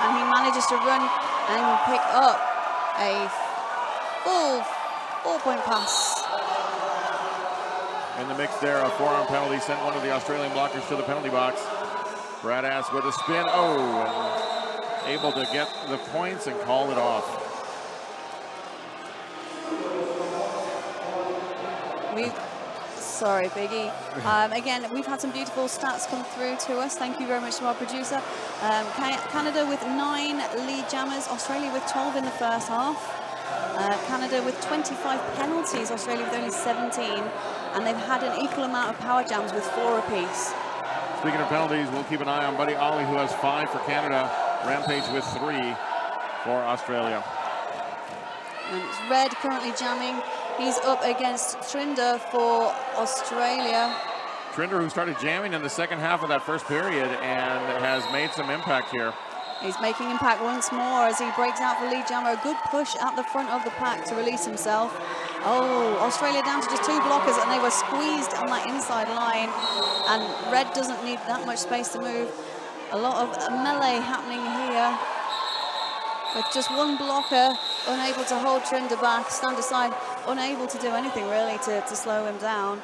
and he manages to run and pick up a full 4-point pass. In the mix there, a forearm penalty sent one of the Australian blockers to the penalty box. Bradass with a spin, and able to get the points and call it off. Sorry, Biggie. Again, we've had some beautiful stats come through to us. Thank you very much to our producer. Canada with 9 lead jammers, Australia with 12 in the first half. Canada with 25 penalties, Australia with only 17. And they've had an equal amount of power jams with 4 apiece. Speaking of penalties, we'll keep an eye on Buddy Ollie, who has 5 for Canada. Rampage with 3 for Australia. And it's Red currently jamming. He's up against Trinder for Australia. Trinder, who started jamming in the second half of that first period and has made some impact here. He's making impact once more as he breaks out for lead jammer. A good push at the front of the pack to release himself. Oh, Australia down to just 2 blockers, and they were squeezed on that inside line. And Red doesn't need that much space to move. A lot of melee happening here. With just 1 blocker, unable to hold Trinder back, stand aside, unable to do anything really to slow him down.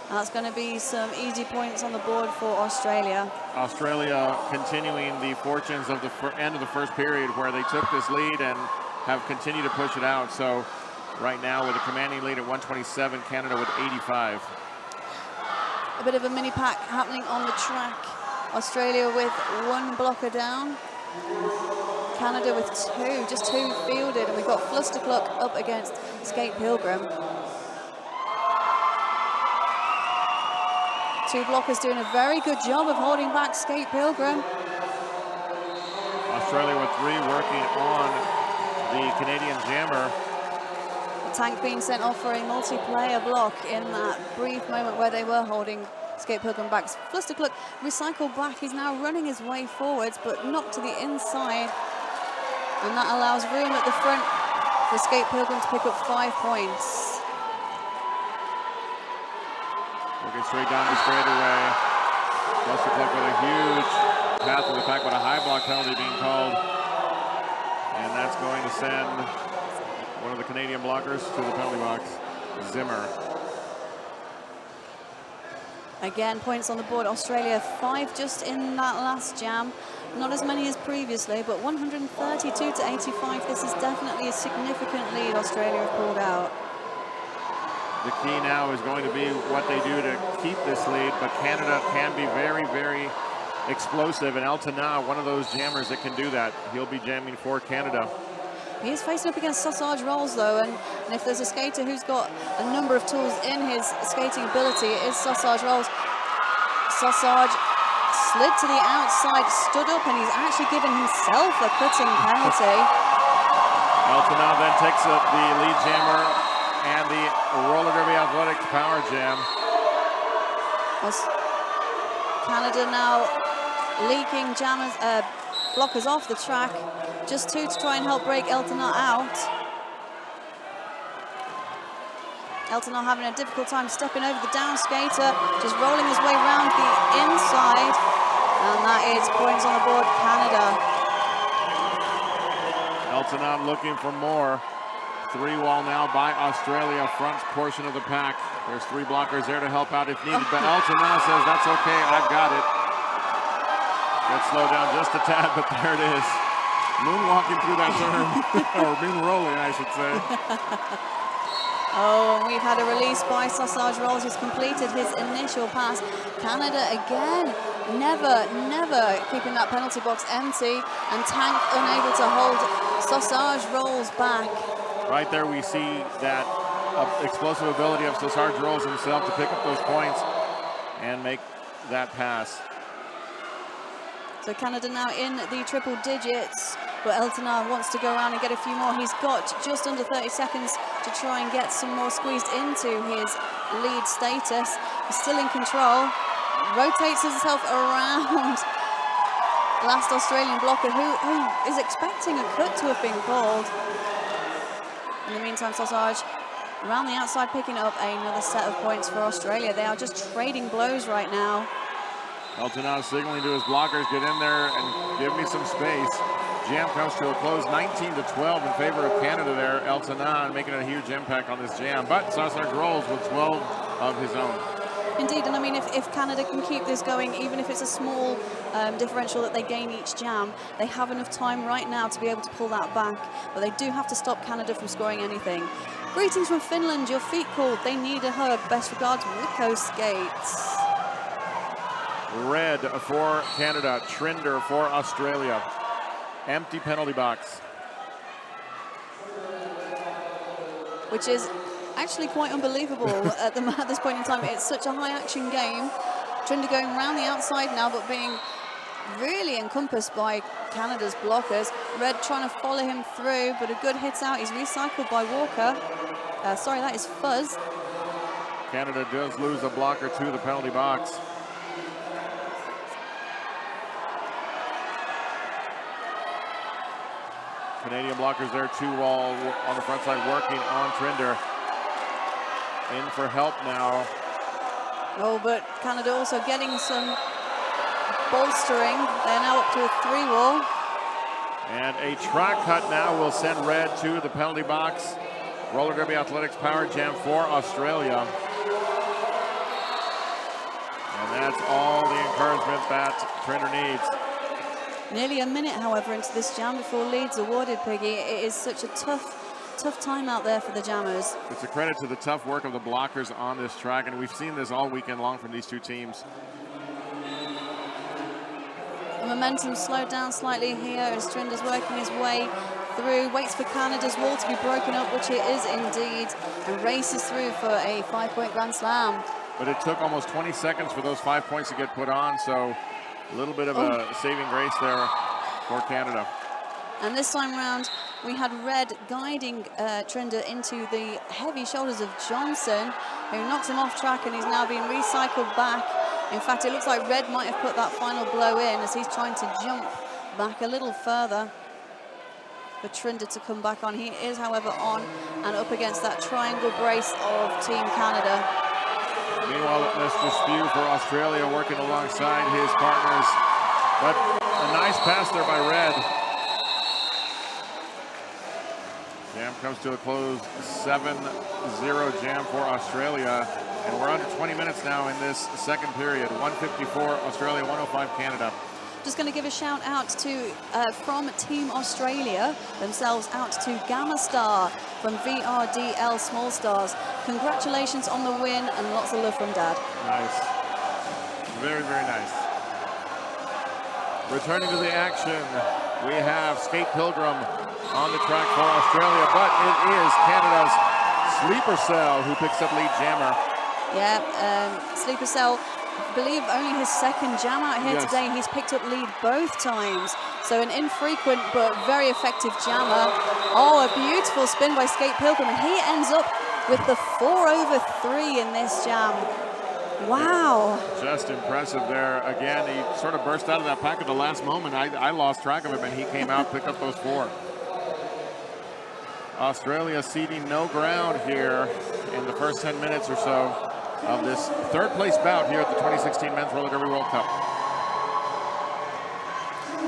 And that's going to be some easy points on the board for Australia. Australia continuing the fortunes of the end of the first period, where they took this lead and have continued to push it out. So right now with a commanding lead at 127, Canada with 85. A bit of a mini pack happening on the track. Australia with 1 blocker down. Canada with 2, just 2 fielded, and we've got Flustercluck up against Skate Pilgrim. 2 blockers doing a very good job of holding back Skate Pilgrim. Australia with 3 working on the Canadian jammer. The Tank being sent off for a multiplayer block in that brief moment where they were holding Skate Pilgrim back. Flustercluck recycled back. He's now running his way forwards, but not to the inside. And that allows room at the front for Skate Pilgrim to pick up 5 points. Looking straight down the straightaway. Flustercluck with a huge pass to the pack, but a high block penalty being called. And that's going to send one of the Canadian blockers to the penalty box, Zimmer. Again, points on the board. Australia 5 just in that last jam. Not as many as previously, but 132 to 85. This is definitely a significant lead Australia have pulled out. The key now is going to be what they do to keep this lead, but Canada can be very, very explosive, and Altana, one of those jammers that can do that. He'll be jamming for Canada. He is facing up against Sausage Rolls, though, and And if there's a skater who's got a number of tools in his skating ability, it is Sausage Rolls. Sausage slid to the outside, stood up, and he's actually given himself a cutting penalty. Eltonov then takes up the lead jammer and the roller derby athletics power jam. Canada now leaking jammers, blockers off the track. Just 2 to try and help break Eltonov out. Eltonov having a difficult time stepping over the down skater, just rolling his way around the inside. And that is points on the board, Canada. Eltonov looking for more. 3-wall now by Australia, front portion of the pack. There's 3 blockers there to help out if needed, but Eltonov says, that's okay, I've got it. Gets slowed down just a tad, but there it is. Moonwalking through that turn, or moon rolling, I should say. Oh, and we've had a release by Sausage Rolls, who's completed his initial pass. Canada again, never keeping that penalty box empty, and Tank unable to hold Sausage Rolls back. Right there we see that explosive ability of Sausage Rolls himself to pick up those points and make that pass. So Canada now in the triple digits, but Eltonov wants to go around and get a few more. He's got just under 30 seconds to try and get some more squeezed into his lead status. He's still in control, rotates himself around last Australian blocker who is expecting a cut to have been called. In the meantime, Sausage around the outside picking up another set of points for Australia. They are just trading blows right now. Eltonov signaling to his blockers, get in there and give me some space. Jam comes to a close, 19-12 in favor of Canada there. Eltonov making a huge impact on this jam, but Sausage Rolls with 12 of his own. Indeed, and I mean, if Canada can keep this going, even if it's a small differential that they gain each jam, they have enough time right now to be able to pull that back, but they do have to stop Canada from scoring anything. Greetings from Finland, your feet cooled, they need a hug. Best regards, Wico Skates. Red for Canada, Trinder for Australia. Empty penalty box. Which is actually quite unbelievable at this point in time. It's such a high action game. Trinder going around the outside now, but being really encompassed by Canada's blockers. Red trying to follow him through, but a good hit out. He's recycled by Walker. Sorry, that is Fuzz. Canada does lose a blocker to the penalty box. Canadian blockers there, 2-wall on the front side, working on Trinder. In for help now. Oh, but Canada also getting some bolstering. They're now up to a 3-wall. And a track cut now will send Red to the penalty box. Roller derby athletics power jam for Australia. And that's all the encouragement that Trinder needs. Nearly a minute, however, into this jam before lead's awarded, Piggy. It is such a tough time out there for the jammers. It's a credit to the tough work of the blockers on this track, and we've seen this all weekend long from these two teams. The momentum slowed down slightly here as Trinder's working his way through, waits for Canada's wall to be broken up, which it is indeed, and races through for a 5-point Grand Slam. But it took almost 20 seconds for those 5 points to get put on, so a little bit of a saving grace there for Canada. And this time round, we had Red guiding Trinder into the heavy shoulders of Johnson, who knocks him off track, and he's now being recycled back. In fact, it looks like Red might have put that final blow in as he's trying to jump back a little further for Trinder to come back on. He is, however, on and up against that triangle brace of Team Canada. Meanwhile, Mr. Spew for Australia working alongside his partners. But a nice pass there by Red. Jam comes to a close, 7-0 jam for Australia. And we're under 20 minutes now in this second period. 154 Australia, 105 Canada. Just going to give a shout out to, from Team Australia themselves, out to Gamma Star from VRDL Small Stars. Congratulations on the win and lots of love from Dad. Nice. Very, very nice. Returning to the action, we have Skate Pilgrim on the track for Australia, but it is Canada's Sleeper Cell, who picks up lead jammer. Yeah, Sleeper Cell, I believe only his second jam out here today. He's picked up lead both times. So an infrequent but very effective jammer. Oh, a beautiful spin by Skate Pilgrim. And he ends up with the 4/3 in this jam. Wow. Just impressive there. Again, he sort of burst out of that pack at the last moment. I lost track of him, and he came out, picked up those 4. Australia ceding no ground here in the first 10 minutes or so of this third place bout here at the 2016 Men's Roller Derby World Cup.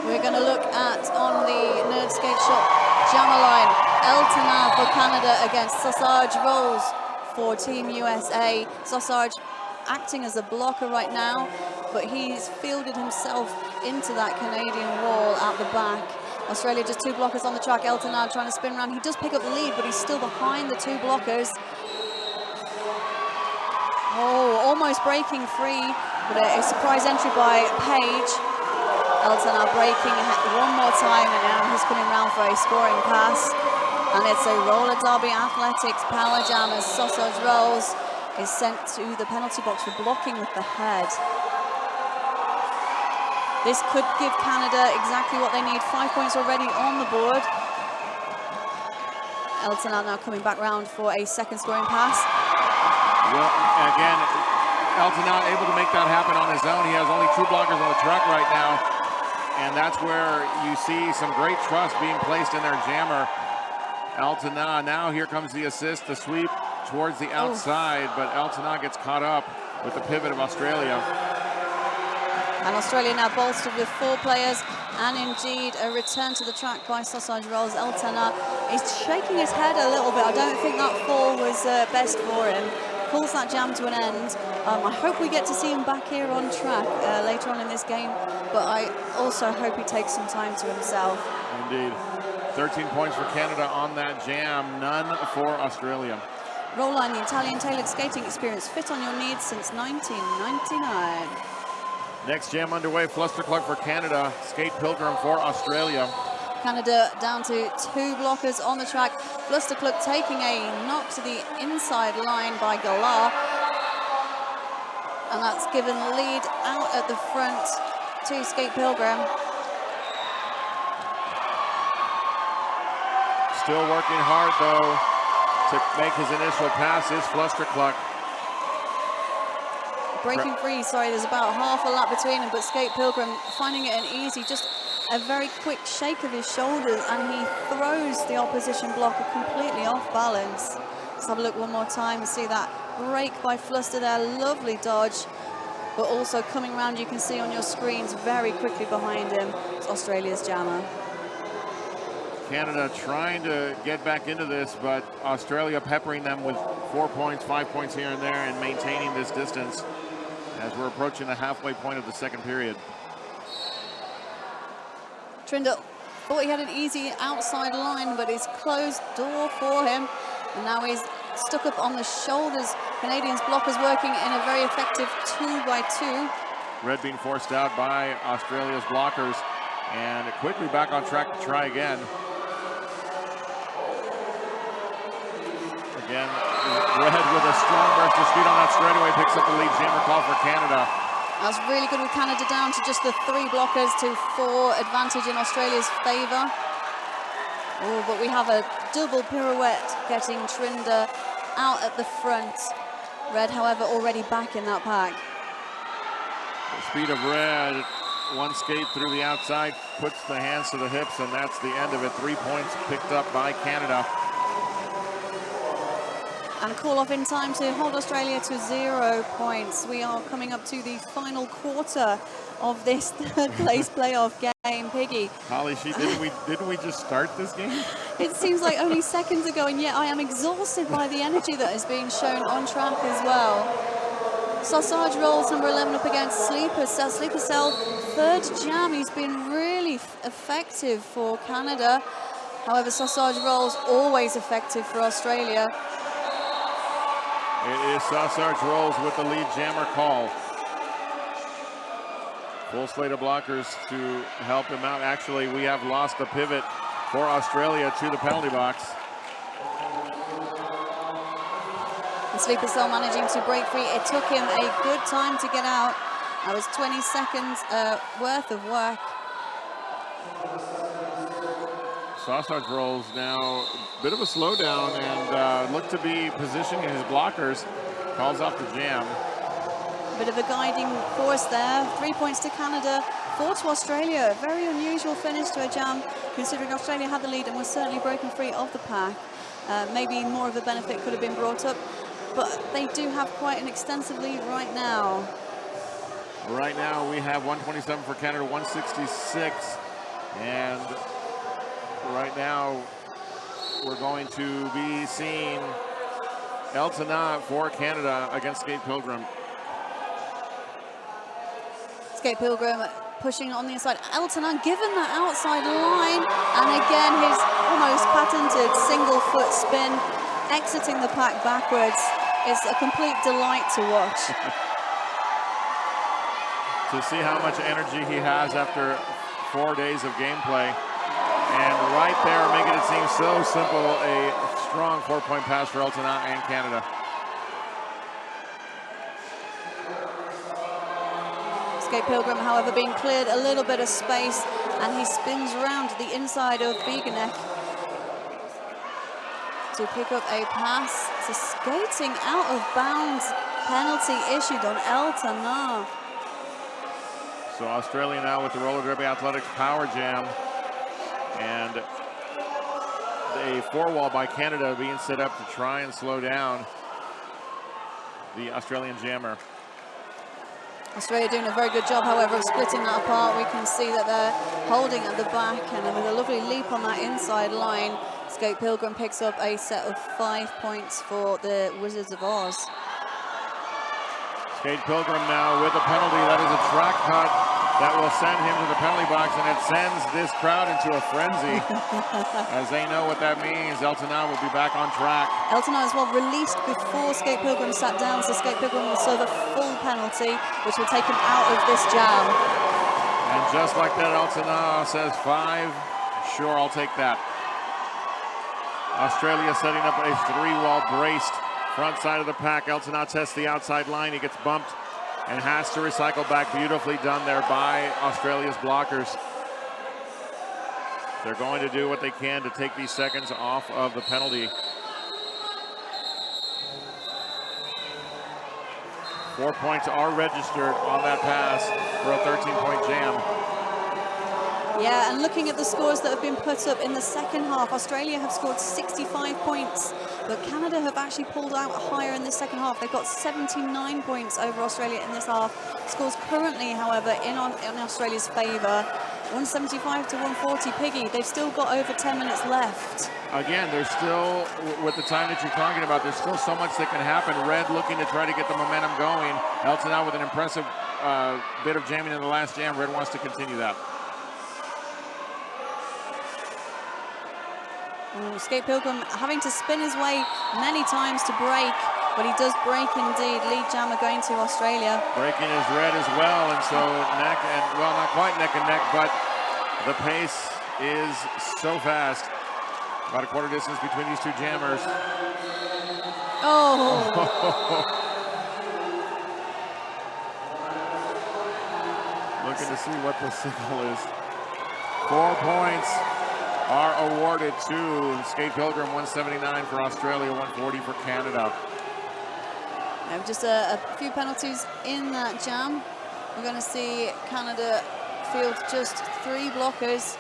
We're going to look at, on the Nerd Skate Shop jammer line, Eltana for Canada against Sausage Rolls for Team USA. Sausage acting as a blocker right now, but he's fielded himself into that Canadian wall at the back. Australia just 2 blockers on the track. Eltana trying to spin around. He does pick up the lead, but he's still behind the 2 blockers. Oh, almost breaking free, but a surprise entry by Page. Eltana breaking one more time, and now he's coming around for a scoring pass. And it's a Roller Derby Athletics power jam as Sausage Rolls is sent to the penalty box for blocking with the head. This could give Canada exactly what they need. 5 points already on the board. Eltana now coming back round for a second scoring pass. Well, again, Eltana able to make that happen on his own. He has only 2 blockers on the track right now. And that's where you see some great trust being placed in their jammer. Eltana, now here comes the assist, the sweep towards the outside, but Eltana gets caught up with the pivot of Australia. And Australia now bolstered with 4 players, and indeed a return to the track by Sausage Rolls. Eltana is shaking his head a little bit. I don't think that fall was best for him. Pulls that jam to an end. I hope we get to see him back here on track later on in this game, but I also hope he takes some time to himself. Indeed. 13 points for Canada on that jam, none for Australia. Rollline, the Italian tailored skating experience, fit on your needs since 1999. Next jam underway, Flusterclug for Canada, Skate Pilgrim for Australia. Canada down to 2 blockers on the track. Flusterclug taking a knock to the inside line by Galar. And that's given lead out at the front to Skate Pilgrim. Still working hard though to make his initial passes, Flusterclug. Breaking free, sorry, there's about half a lap between them, but Skate Pilgrim finding it an easy, just a very quick shake of his shoulders, and he throws the opposition blocker completely off balance. Let's have a look one more time and see that break by Fluster there, lovely dodge, but also coming around, you can see on your screens very quickly behind him, it's Australia's jammer. Canada trying to get back into this, but Australia peppering them with 4 points, 5 points here and there, and maintaining this distance as we're approaching the halfway point of the second period. Trinder thought he had an easy outside line, but it's closed door for him. And now he's stuck up on the shoulders. Canadians blockers working in a very effective 2x2. Red being forced out by Australia's blockers, and quickly back on track to try again. Again, Red with a strong burst of speed on that straightaway picks up the lead jammer call for Canada. That's really good with Canada down to just the 3 blockers to 4 advantage in Australia's favour. Oh, but we have a double pirouette getting Trinder out at the front. Red, however, already back in that pack. The speed of Red, one skate through the outside, puts the hands to the hips, and that's the end of it. 3 points picked up by Canada. And call off in time to hold Australia to 0 points. We are coming up to the final quarter of this third place playoff game. Piggy. Holly, didn't we just start this game? It seems like only seconds ago, and yet I am exhausted by the energy that is being shown on track as well. Sausage Rolls number 11 up against Sleeper Cell. Sleeper Cell, third jam. He's been really effective for Canada. However, Sausage Rolls always effective for Australia. It is Sausage Rolls with the lead jammer call. Full slate of blockers to help him out. Actually, we have lost the pivot for Australia to the penalty box. Sleeper managing to break free. It took him a good time to get out. That was 20 seconds worth of work. Sausage rolls now a bit of a slowdown and look to be positioning his blockers. Calls off the jam. A bit of a guiding force there. 3 points to Canada, 4 to Australia. A very unusual finish to a jam, considering Australia had the lead and was certainly breaking free of the pack. Maybe more of a benefit could have been brought up, but they do have quite an extensive lead right now. Right now we have 127 for Canada, 166. And right now we're going to be seeing Eltona for Canada against Skate Pilgrim. Skate Pilgrim pushing on the inside. Eltona given that outside line, and again his almost patented single foot spin, exiting the pack backwards. It's a complete delight to watch. To see how much energy he has after 4 days of gameplay. And right there, making it seem so simple, a strong 4-point pass for Eltona and Canada. Skate Pilgrim, however, being cleared a little bit of space, and he spins around to the inside of Beganek to pick up a pass. It's a skating out of bounds penalty issued on Eltona. So Australia now with the roller derby athletics power jam, and a 4-wall by Canada being set up to try and slow down the Australian jammer. Australia doing a very good job, however, of splitting that apart. We can see that they're holding at the back, and with a lovely leap on that inside line, Skate Pilgrim picks up a set of 5 points for the Wizards of Oz. Skate Pilgrim now with a penalty. That is a track cut that will send him to the penalty box, and it sends this crowd into a frenzy as they know what that means. Eltona will be back on track. Eltona as well released before Skate Pilgrim sat down, so Skate Pilgrim will serve a full penalty, which will take him out of this jam. And just like that, Eltona says 5. Sure, I'll take that. Australia setting up a 3-wall braced front side of the pack. Eltona tests the outside line. He gets bumped and has to recycle back. Beautifully done there by Australia's blockers. They're going to do what they can to take these seconds off of the penalty. 4 points are registered on that pass for a 13-point jam. Yeah, and looking at the scores that have been put up in the second half, Australia have scored 65 points, but Canada have actually pulled out higher in the second half. They've got 79 points over Australia in this half. Scores currently, however, in Australia's favour, 175 to 140. Piggy, they've still got over 10 minutes left. Again, there's still, with the time that you're talking about, there's still so much that can happen. Red looking to try to get the momentum going. Eltona with an impressive bit of jamming in the last jam. Red wants to continue that. Skate Pilgrim having to spin his way many times to break, but he does break indeed. Lead jammer going to Australia. Breaking is Red as well, and so neck and, well, not quite neck and neck, but the pace is so fast. About a quarter distance between these two jammers. Oh! Looking to see what the signal is. 4 points are awarded to Skate Pilgrim, 179 for Australia, 140 for Canada. Just a few penalties in that jam. We're going to see Canada field just 3 blockers.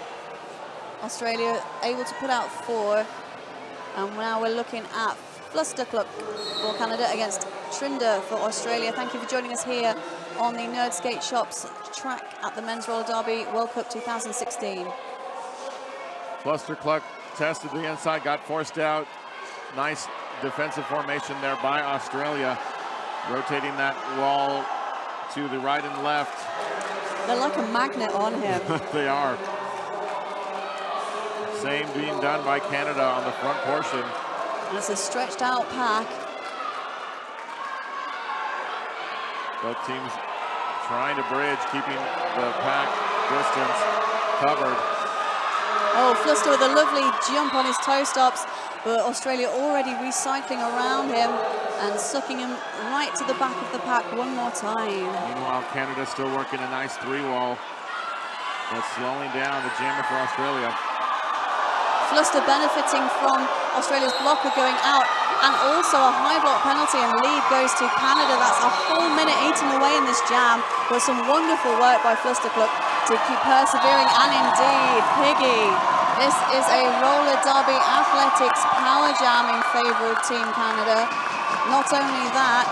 Australia able to put out 4. And now we're looking at Flustercluck for Canada against Trinder for Australia. Thank you for joining us here on the Nerd Skate Shops track at the Men's Roller Derby World Cup 2016. Flustercluck tested the inside, got forced out. Nice defensive formation there by Australia. Rotating that wall to the right and left. They're like a magnet on him. They are. Same being done by Canada on the front portion. It's a stretched out pack. Both teams trying to bridge, keeping the pack distance covered. Oh, Fluster with a lovely jump on his toe stops. but Australia already recycling around him and sucking him right to the back of the pack one more time. Meanwhile, Canada still working a nice 3-wall. That's slowing down the jammer for Australia. Fluster benefiting from Australia's blocker going out, and also a high block penalty, and lead goes to Canada. That's a whole minute eaten away in this jam, but some wonderful work by Flusterclub to keep persevering, and indeed, Piggy. This is a roller derby athletics power jam in favour of Team Canada. Not only that,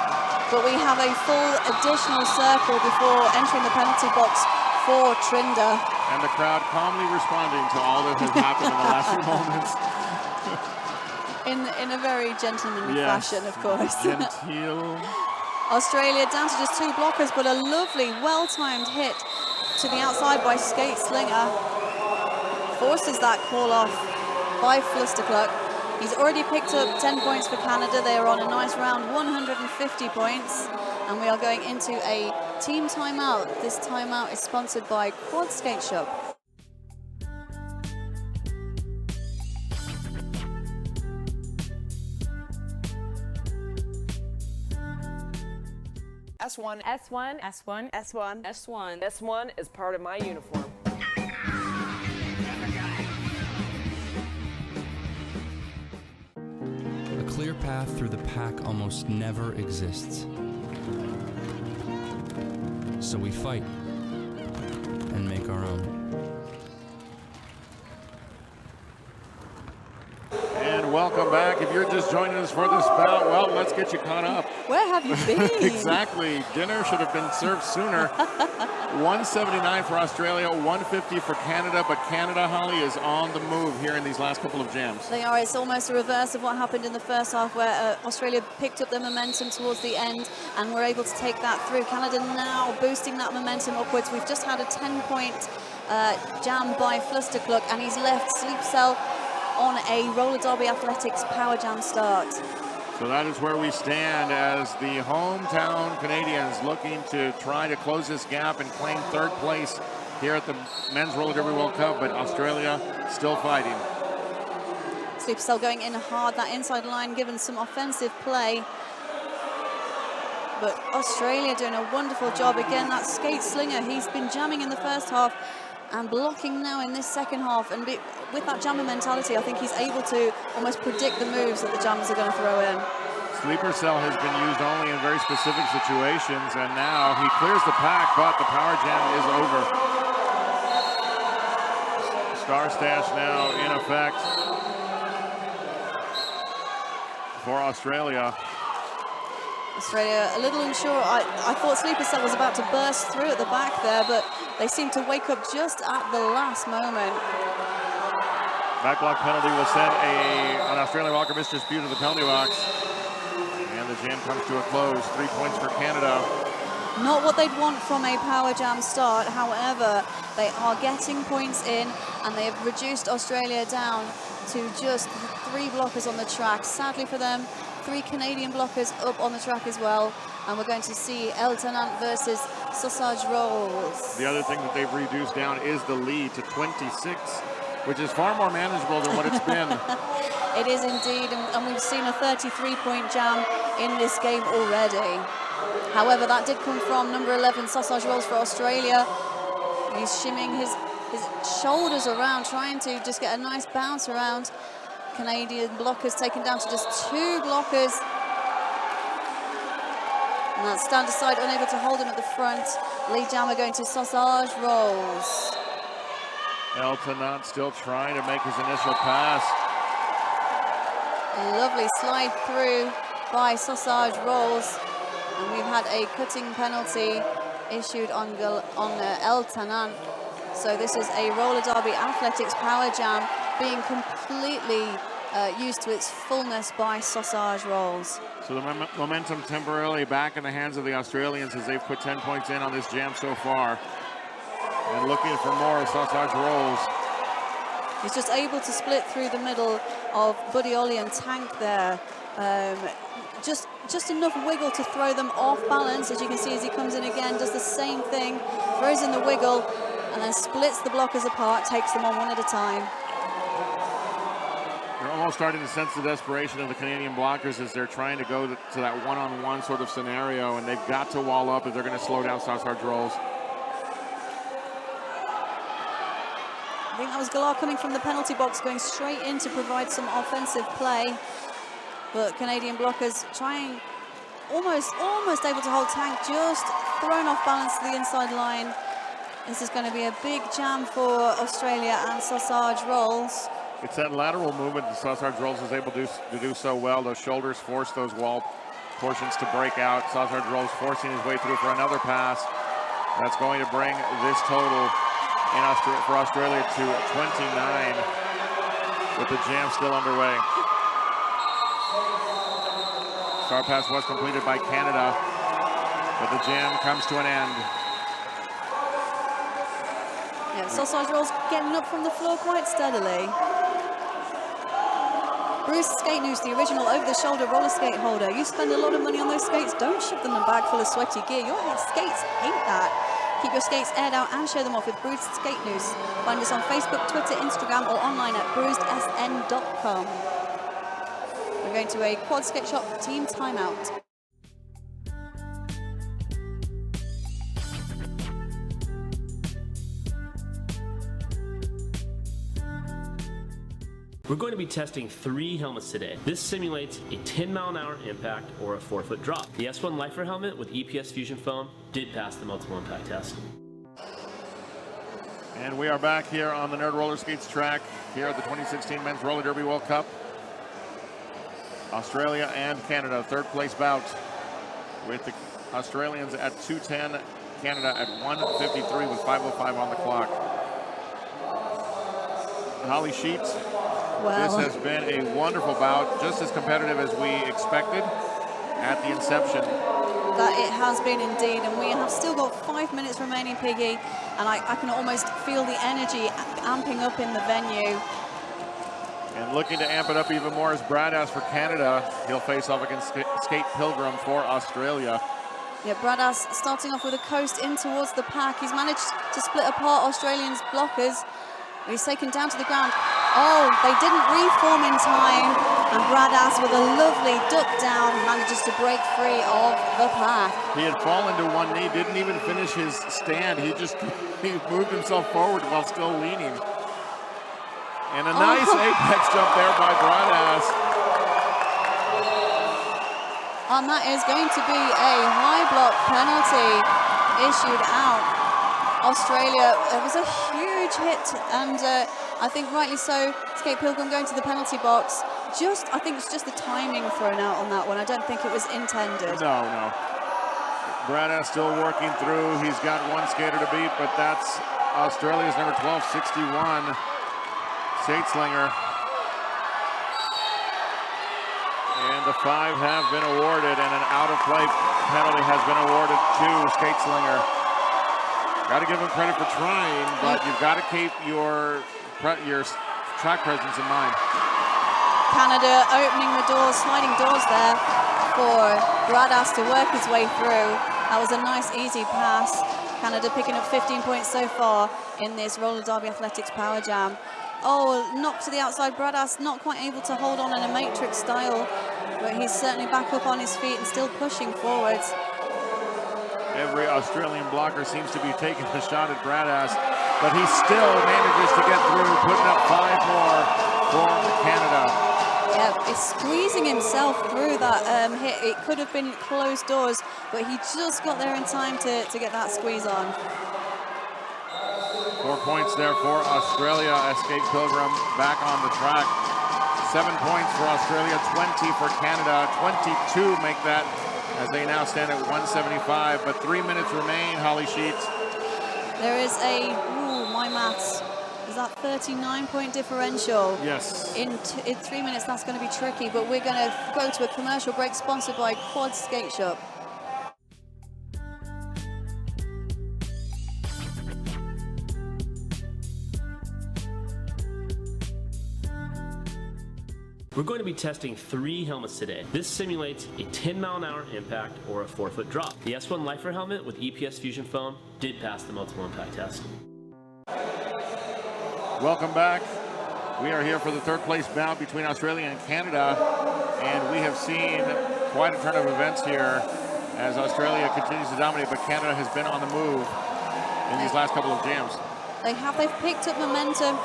but we have a full additional circle before entering the penalty box for Trinder. And the crowd calmly responding to all that has happened in the last few moments. In a very gentlemanly fashion, of course. Genteel. Australia down to just 2 blockers, but a lovely, well-timed hit to the outside by Skate Slinger. Forces that call off by Flusterclub. He's already picked up 10 points for Canada. They are on a nice round, 150 points. And we are going into a team timeout. This timeout is sponsored by Quad Skate Shop. S1. S1. S1. S1. S1. S1 is part of my uniform. A clear path through the pack almost never exists. So we fight and make our own. And welcome back. If you're just joining us for this bout, well, let's get you caught up. Where have you been? Exactly. Dinner should have been served sooner. 179 for Australia, 150 for Canada, but Canada, Holly, is on the move here in these last couple of jams. They are. It's almost a reverse of what happened in the first half, where Australia picked up their momentum towards the end and were able to take that through. Canada now boosting that momentum upwards. We've just had a 10-point jam by Flusterclub, and he's left Sleep Cell on a roller derby athletics power jam start. So that is where we stand as the hometown Canadians looking to try to close this gap and claim 3rd place here at the Men's Roller Derby World Cup, but Australia still fighting. Sleep Cell going in hard, that inside line given some offensive play. But Australia doing a wonderful job. Again, that Skate Slinger, he's been jamming in the first half and blocking now in this second half. And with that jammer mentality, I think he's able to almost predict the moves that the jammers are going to throw in. Sleeper Cell has been used only in very specific situations, and now he clears the pack, but the power jam is over. Star Stash now in effect for Australia. Australia a little unsure. I thought Sleeper Cell was about to burst through at the back there, but they seem to wake up just at the last moment. Backblock penalty will send an Australian Walker missed dispute of the penalty box. And the jam comes to a close. 3 points for Canada. Not what they'd want from a power jam start. However, they are getting points in, and they have reduced Australia down to just 3 blockers on the track. Sadly for them, 3 Canadian blockers up on the track as well. And we're going to see El Tenant versus Sausage Rolls. The other thing that they've reduced down is the lead to 26, which is far more manageable than what it's been. It is indeed, and we've seen a 33-point jam in this game already. However, that did come from number 11, Sausage Rolls for Australia. He's shimming his shoulders around, trying to just get a nice bounce around. Canadian blockers taken down to just 2 blockers. And that's stand aside, unable to hold him at the front. Lead jammer going to Sausage Rolls. El Tenant still trying to make his initial pass. A lovely slide through by Sausage Rolls. And we've had a cutting penalty issued on El Tenant. So this is a roller derby athletics power jam being completely used to its fullness by Sausage Rolls. So the momentum temporarily back in the hands of the Australians as they've put 10 points in on this jam so far. And looking for more Sausage Rolls. He's just able to split through the middle of Buddy Ollie and Tank there. Just enough wiggle to throw them off balance. As you can see, as he comes in again, does the same thing, throws in the wiggle, and then splits the blockers apart, takes them on one at a time. They're almost starting to sense the desperation of the Canadian blockers as they're trying to go to that one-on-one sort of scenario, and they've got to wall up if they're going to slow down Sausage Rolls. I think that was Galar coming from the penalty box, going straight in to provide some offensive play. But Canadian blockers trying, almost able to hold Tank, just thrown off balance to the inside line. This is going to be a big jam for Australia and Sausage Rolls. It's that lateral movement that Sausage Rolls is able to do so well. Those shoulders force those wall portions to break out. Sausage Rolls forcing his way through for another pass. That's going to bring this total for Australia to 29, with the jam still underway. Star pass was completed by Canada, but the jam comes to an end. Yeah, Sausage Rolls getting up from the floor quite steadily. Bruce Skate News, the original over-the-shoulder roller skate holder. You spend a lot of money on those skates, don't shove them in a bag full of sweaty gear. Your skates hate that. Keep your skates aired out and show them off with Bruised Skate News. Find us on Facebook, Twitter, Instagram, or online at bruisedsn.com. We're going to a quad skate shop team timeout. We're going to be testing 3 helmets today. This simulates a 10-mile-an-hour impact or a 4-foot drop. The S1 Lifer helmet with EPS Fusion foam did pass the multiple impact test. And we are back here on the Nerd Roller Skates track here at the 2016 Men's Roller Derby World Cup. Australia and Canada, third place bout, with the Australians at 2:10, Canada at 1:53 with 5:05 on the clock. Holly Sheets, this has been a wonderful bout, just as competitive as we expected at the inception. That it has been indeed, and we have still got 5 minutes remaining, Piggy, and I can almost feel the energy amping up in the venue. And looking to amp it up even more is Bradass for Canada. He'll face off against Skate Pilgrim for Australia. Yeah, Bradass starting off with a coast in towards the pack. He's managed to split apart Australians' blockers. He's taken down to the ground. Oh, they didn't reform in time, and Bradass with a lovely duck down manages to break free of the pack. He had fallen to one knee, didn't even finish his stand. He moved himself forward while still leaning. And a nice apex jump there by Bradass. And that is going to be a high block penalty issued out. Australia, it was a huge hit, and I think rightly so. Skate Pilgrim going to the penalty box. I think it's just the timing thrown out on that one. I don't think it was intended. No. Bradass still working through. He's got one skater to beat, but that's Australia's number 1261, Skate Slinger. And the 5 have been awarded, and an out-of-play penalty has been awarded to Skate Slinger. Got to give him credit for trying, but you've got to keep your track presence in mind. Canada opening the doors, sliding doors there for Bradass to work his way through. That was a nice, easy pass. Canada picking up 15 points so far in this Roller Derby Athletics Power Jam. Oh, knocked to the outside. Bradass not quite able to hold on in a matrix style, but he's certainly back up on his feet and still pushing forwards. Every Australian blocker seems to be taking a shot at Bradass, but he still manages to get through, putting up 5 more for Canada. Yeah, he's squeezing himself through that hit. It could have been closed doors, but he just got there in time to get that squeeze on. 4 points there for Australia. Skate Pilgrim back on the track. 7 points for Australia, 20 for Canada. 22 make that, as they now stand at 175, but 3 minutes remain, Holly Sheets. There is my maths, is that 39-point differential? Yes. In 3 minutes, that's going to be tricky, but we're going to go to a commercial break sponsored by Quad Skate Shop. We're going to be testing 3 helmets today. This simulates a 10-mile-an-hour impact or a 4-foot drop. The S1 Lifer helmet with EPS Fusion foam did pass the multiple impact test. Welcome back. We are here for the third place bout between Australia and Canada, and we have seen quite a turn of events here as Australia continues to dominate, but Canada has been on the move in these last couple of jams. They've picked up momentum.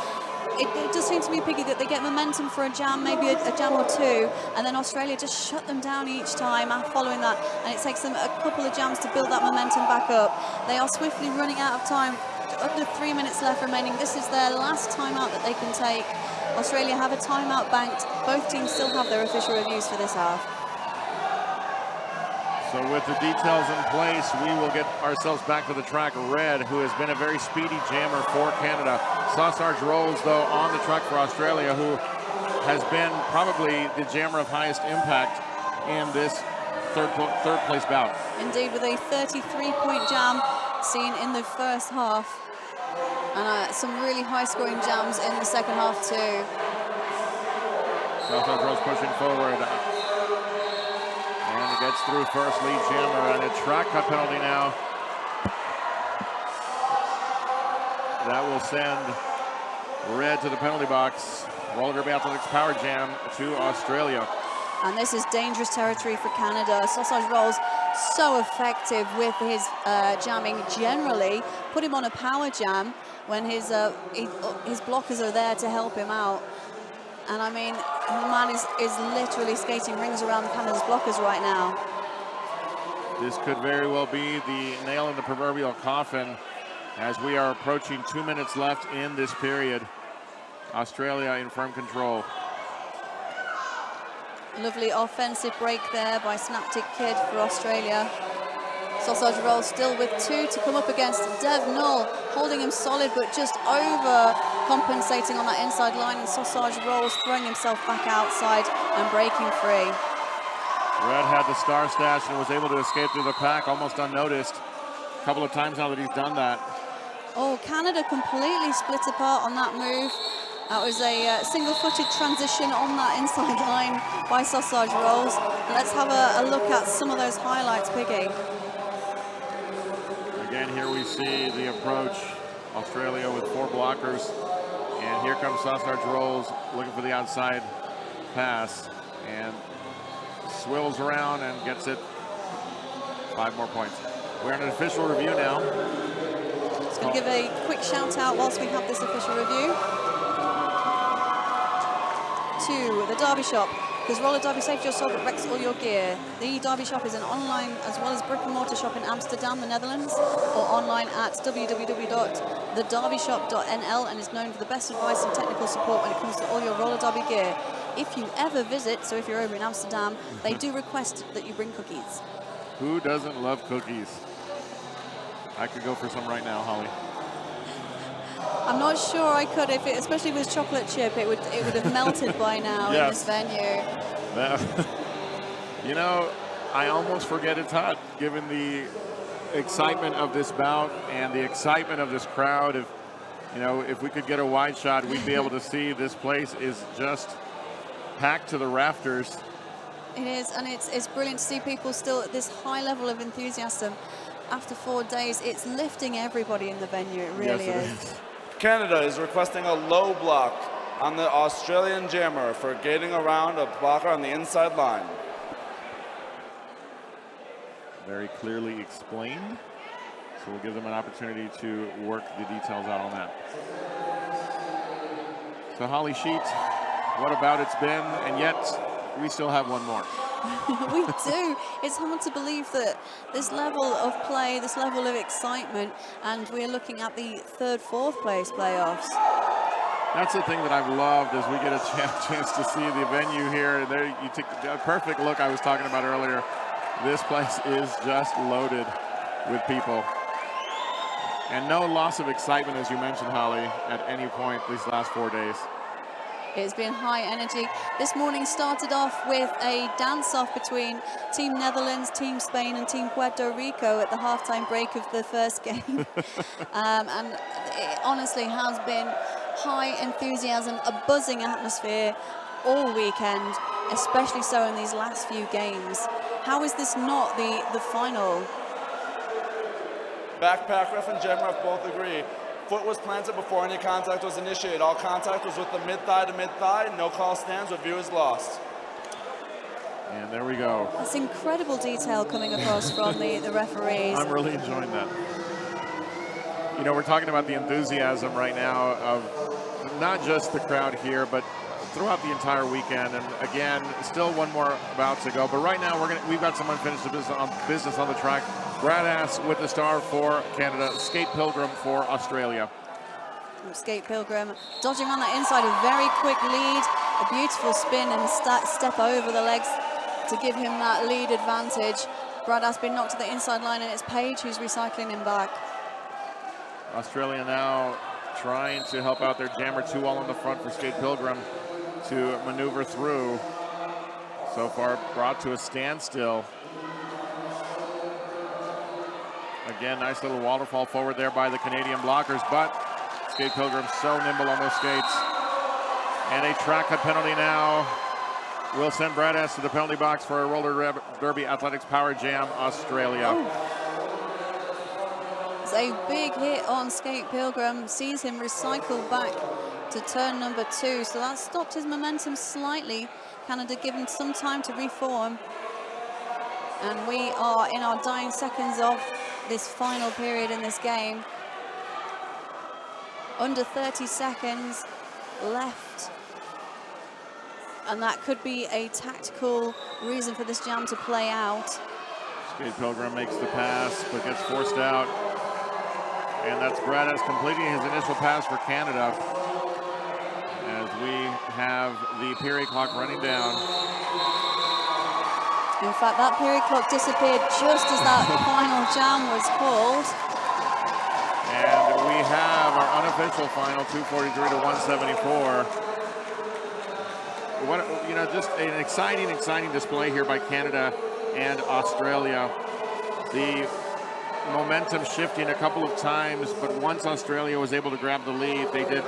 It does seem to me, Piggy, that they get momentum for a jam, maybe a jam or two, and then Australia just shut them down each time following that, and it takes them a couple of jams to build that momentum back up. They are swiftly running out of time. Under 3 minutes left remaining. This is their last timeout that they can take. Australia have a timeout banked. Both teams still have their official reviews for this half. So with the details in place, we will get ourselves back to the track. Red, who has been a very speedy jammer for Canada. Sausage Rolls, though, on the track for Australia, who has been probably the jammer of highest impact in this third place bout. Indeed, with a 33-point jam seen in the first half. And some really high-scoring jams in the second half, too. Sausage Rolls pushing forward. And it gets through first lead jammer, and a track cut penalty now. That will send Red to the penalty box. Roller derby athletics power jam to Australia. And this is dangerous territory for Canada. Sausage Rolls so effective with his jamming generally. Put him on a power jam when his blockers are there to help him out. And I mean, the man is literally skating rings around Canada's blockers right now. This could very well be the nail in the proverbial coffin as we are approaching 2 minutes left in this period. Australia in firm control. Lovely offensive break there by Snaptic Kid for Australia. Sausage Roll still with two to come up against. Dev Null holding him solid, but just overcompensating on that inside line, and Sausage Rolls throwing himself back outside and breaking free. Red had the star stash and was able to escape through the pack almost unnoticed. A couple of times now that he's done that. Oh, Canada completely split apart on that move. That was a single-footed transition on that inside line by Sausage Rolls. Let's have a look at some of those highlights, Piggy. Again, here we see the approach. Australia with 4 blockers. And here comes Sausage Rolls looking for the outside pass. And swills around and gets it 5 more points. We're in an official review now. Just going to give a quick shout out whilst we have this official review to the Derby Shop, because roller derby safety your soul but wrecks all your gear. The Derby Shop is an online as well as brick and mortar shop in Amsterdam, the Netherlands, or online at www.thederbyshop.nl, and is known for the best advice and technical support when it comes to all your roller derby gear. If you ever visit, so if you're over in Amsterdam, they do request that you bring cookies. Who doesn't love cookies? I could go for some right now, Holly. I'm not sure I could, especially if it was chocolate chip, it would have melted by now in this venue. You know, I almost forget it's hot, given the excitement of this bout and the excitement of this crowd. If we could get a wide shot, we'd be able to see this place is just packed to the rafters. It is, and it's brilliant to see people still at this high level of enthusiasm. After 4 days, it's lifting everybody in the venue, it really is. Canada is requesting a low block on the Australian jammer for gating around a blocker on the inside line. Very clearly explained. So we'll give them an opportunity to work the details out on that. So Holly Sheet, what about it's been? And yet we still have one more. We do. It's hard to believe that this level of play, this level of excitement, and we're looking at the 3rd, 4th place playoffs. That's the thing that I've loved as we get a chance to see the venue here. There you take a perfect look I was talking about earlier. This place is just loaded with people. And no loss of excitement, as you mentioned, Holly, at any point these last 4 days. It's been high energy. This morning started off with a dance-off between Team Netherlands, Team Spain, and Team Puerto Rico at the halftime break of the first game. And it honestly has been high enthusiasm, a buzzing atmosphere all weekend, especially so in these last few games. How is this not the final? Backpack ref and jammer both agree. foot was planted before any contact was initiated. All contact was with the mid-thigh to mid-thigh. No call stands. Review is lost. And there we go. That's incredible detail coming across from the referees. I'm really enjoying that. You know, we're talking about the enthusiasm right now of not just the crowd here, but throughout the entire weekend. And again, still one more bout to go. But right now, we've got some unfinished business on the track. Brad Ass with the star for Canada, Skate Pilgrim for Australia. Skate Pilgrim dodging on the inside, a very quick lead, a beautiful spin and step over the legs to give him that lead advantage. Brad has been knocked to the inside line, and it's Page who's recycling him back. Australia now trying to help out their jammer, 2 all in the front for Skate Pilgrim to maneuver through. So far brought to a standstill. Again, nice little waterfall forward there by the Canadian blockers, but Skate Pilgrim so nimble on those skates. And a track cut penalty now will send Brad S. to the penalty box for a roller derby athletics power jam, Australia. It's a big hit on Skate Pilgrim, sees him recycle back to turn number 2. So that stopped his momentum slightly. Canada given some time to reform. And we are in our dying seconds of this final period in this game. Under 30 seconds left. And that could be a tactical reason for this jam to play out. Skate Pilgrim makes the pass, but gets forced out. And that's Brad S. completing his initial pass for Canada. As we have the period clock running down. In fact, that period clock disappeared just as that final jam was called. And we have our unofficial final, 243 to 174. What, you know, just an exciting display here by Canada and Australia. The momentum shifting a couple of times, but once Australia was able to grab the lead, they did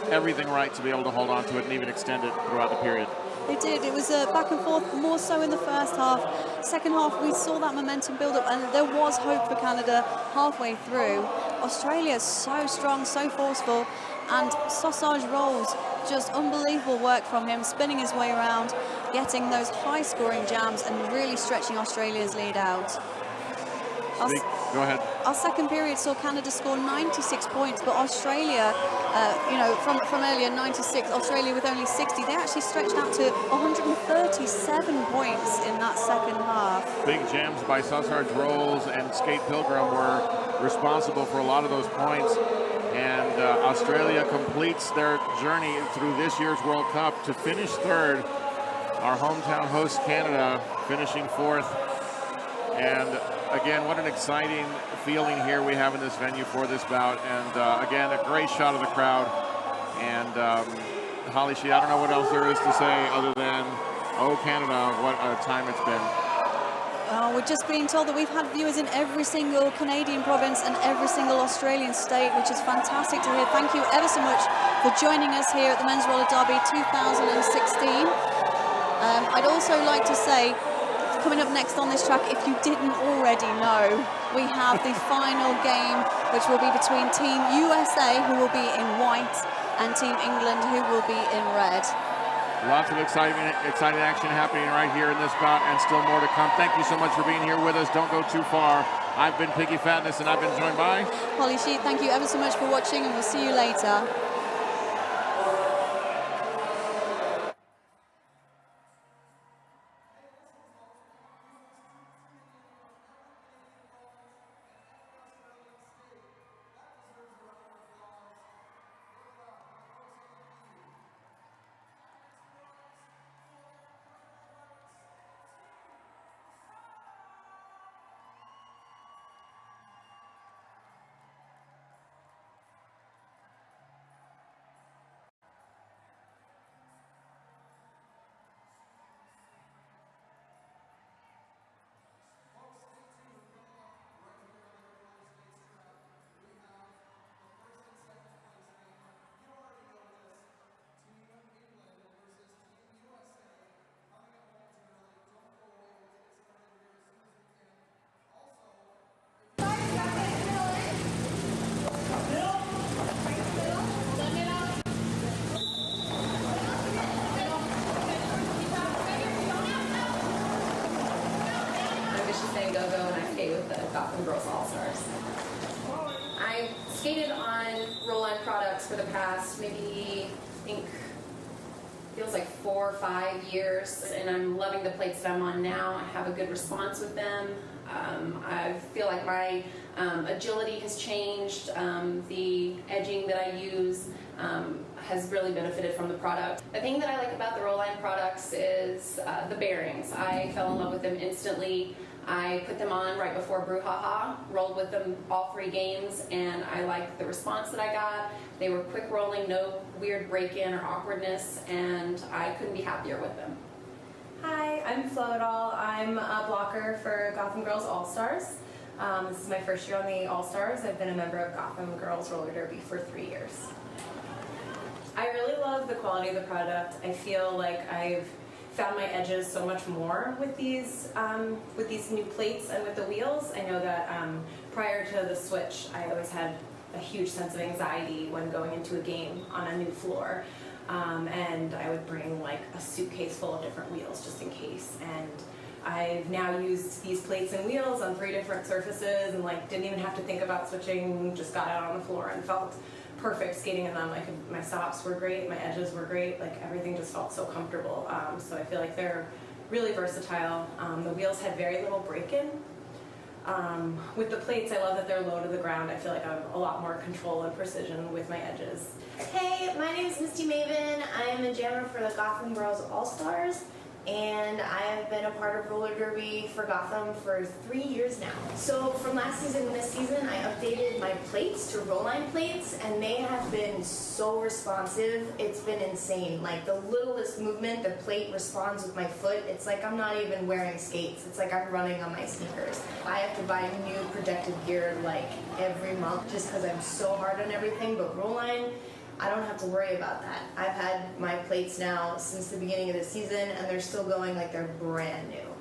everything right to be able to hold on to it and even extend it throughout the period. They did. It was back and forth, more so in the first half. Second half, we saw that momentum build up, and there was hope for Canada halfway through. Australia is so strong, so forceful, and Sausage rolls, just unbelievable work from him, spinning his way around, getting those high-scoring jams, and really stretching Australia's lead out. Go ahead. Our second period saw Canada score 96 points, but Australia, you know, from earlier, 96, Australia with only 60, they actually stretched out to 137 points in that second half. Big jams by Sausage Rolls and Skate Pilgrim were responsible for a lot of those points. And Australia completes their journey through this year's World Cup to finish third. Our hometown host, Canada, finishing fourth. And again, what an exciting feeling here we have in this venue for this bout. And again, a great shot of the crowd. And Holly Shee, I don't know what else there is to say other than, oh, Canada, what a time it's been. We're just being told that we've had viewers in every single Canadian province and every single Australian state, which is fantastic to hear. Thank you ever so much for joining us here at the Men's Roller Derby 2016. I'd also like to say, coming up next on this track, if you didn't already know, we have the final game, which will be between Team USA, who will be in white, and Team England, who will be in red. Lots of exciting action happening right here in this bout, and still more to come. Thank you so much for being here with us. Don't go too far. I've been Piggy Fatness, and I've been joined by Holly Shee. Thank you ever so much for watching, and we'll see you later. Van Go-Go, and I skate with the Gotham Girls All-Stars. I've skated on roll-on products for the past maybe, I think, feels like 4 or 5 years, and I'm loving the plates that I'm on now. I have a good response with them. I feel like my agility has changed. The edging that I use has really benefited from the product. The thing that I like about the roll-line products is the bearings. I fell in love with them instantly. I put them on right before Brouhaha, rolled with them all 3 games, and I liked the response that I got. They were quick rolling, no weird break-in or awkwardness, and I couldn't be happier with them. Hi, I'm Floodall. I'm a blocker for Gotham Girls All-Stars. This is my first year on the All-Stars. I've been a member of Gotham Girls Roller Derby for 3 years. I really love the quality of the product. I feel like I've found my edges so much more with these new plates and with the wheels. I know that prior to the switch, I always had a huge sense of anxiety when going into a game on a new floor. And I would bring like a suitcase full of different wheels just in case. And I've now used these plates and wheels on 3 different surfaces and like didn't even have to think about switching, just got out on the floor and felt perfect skating in them. My stops were great, my edges were great, like everything just felt so comfortable. So I feel like they're really versatile. The wheels had very little break-in. With the plates, I love that they're low to the ground. I feel like I have a lot more control and precision with my edges. Hey, my name is Misty Maven. I am a jammer for the Gotham Girls All-Stars, and I have been a part of roller derby for Gotham for 3 years now. So from last season and this season, I updated my plates to roll-line plates, and they have been so responsive. It's been insane. Like the littlest movement, the plate responds with my foot. It's like I'm not even wearing skates. It's like I'm running on my sneakers. I have to buy new protective gear like every month just because I'm so hard on everything, but roll-line, I don't have to worry about that. I've had my plates now since the beginning of the season, and they're still going like they're brand new.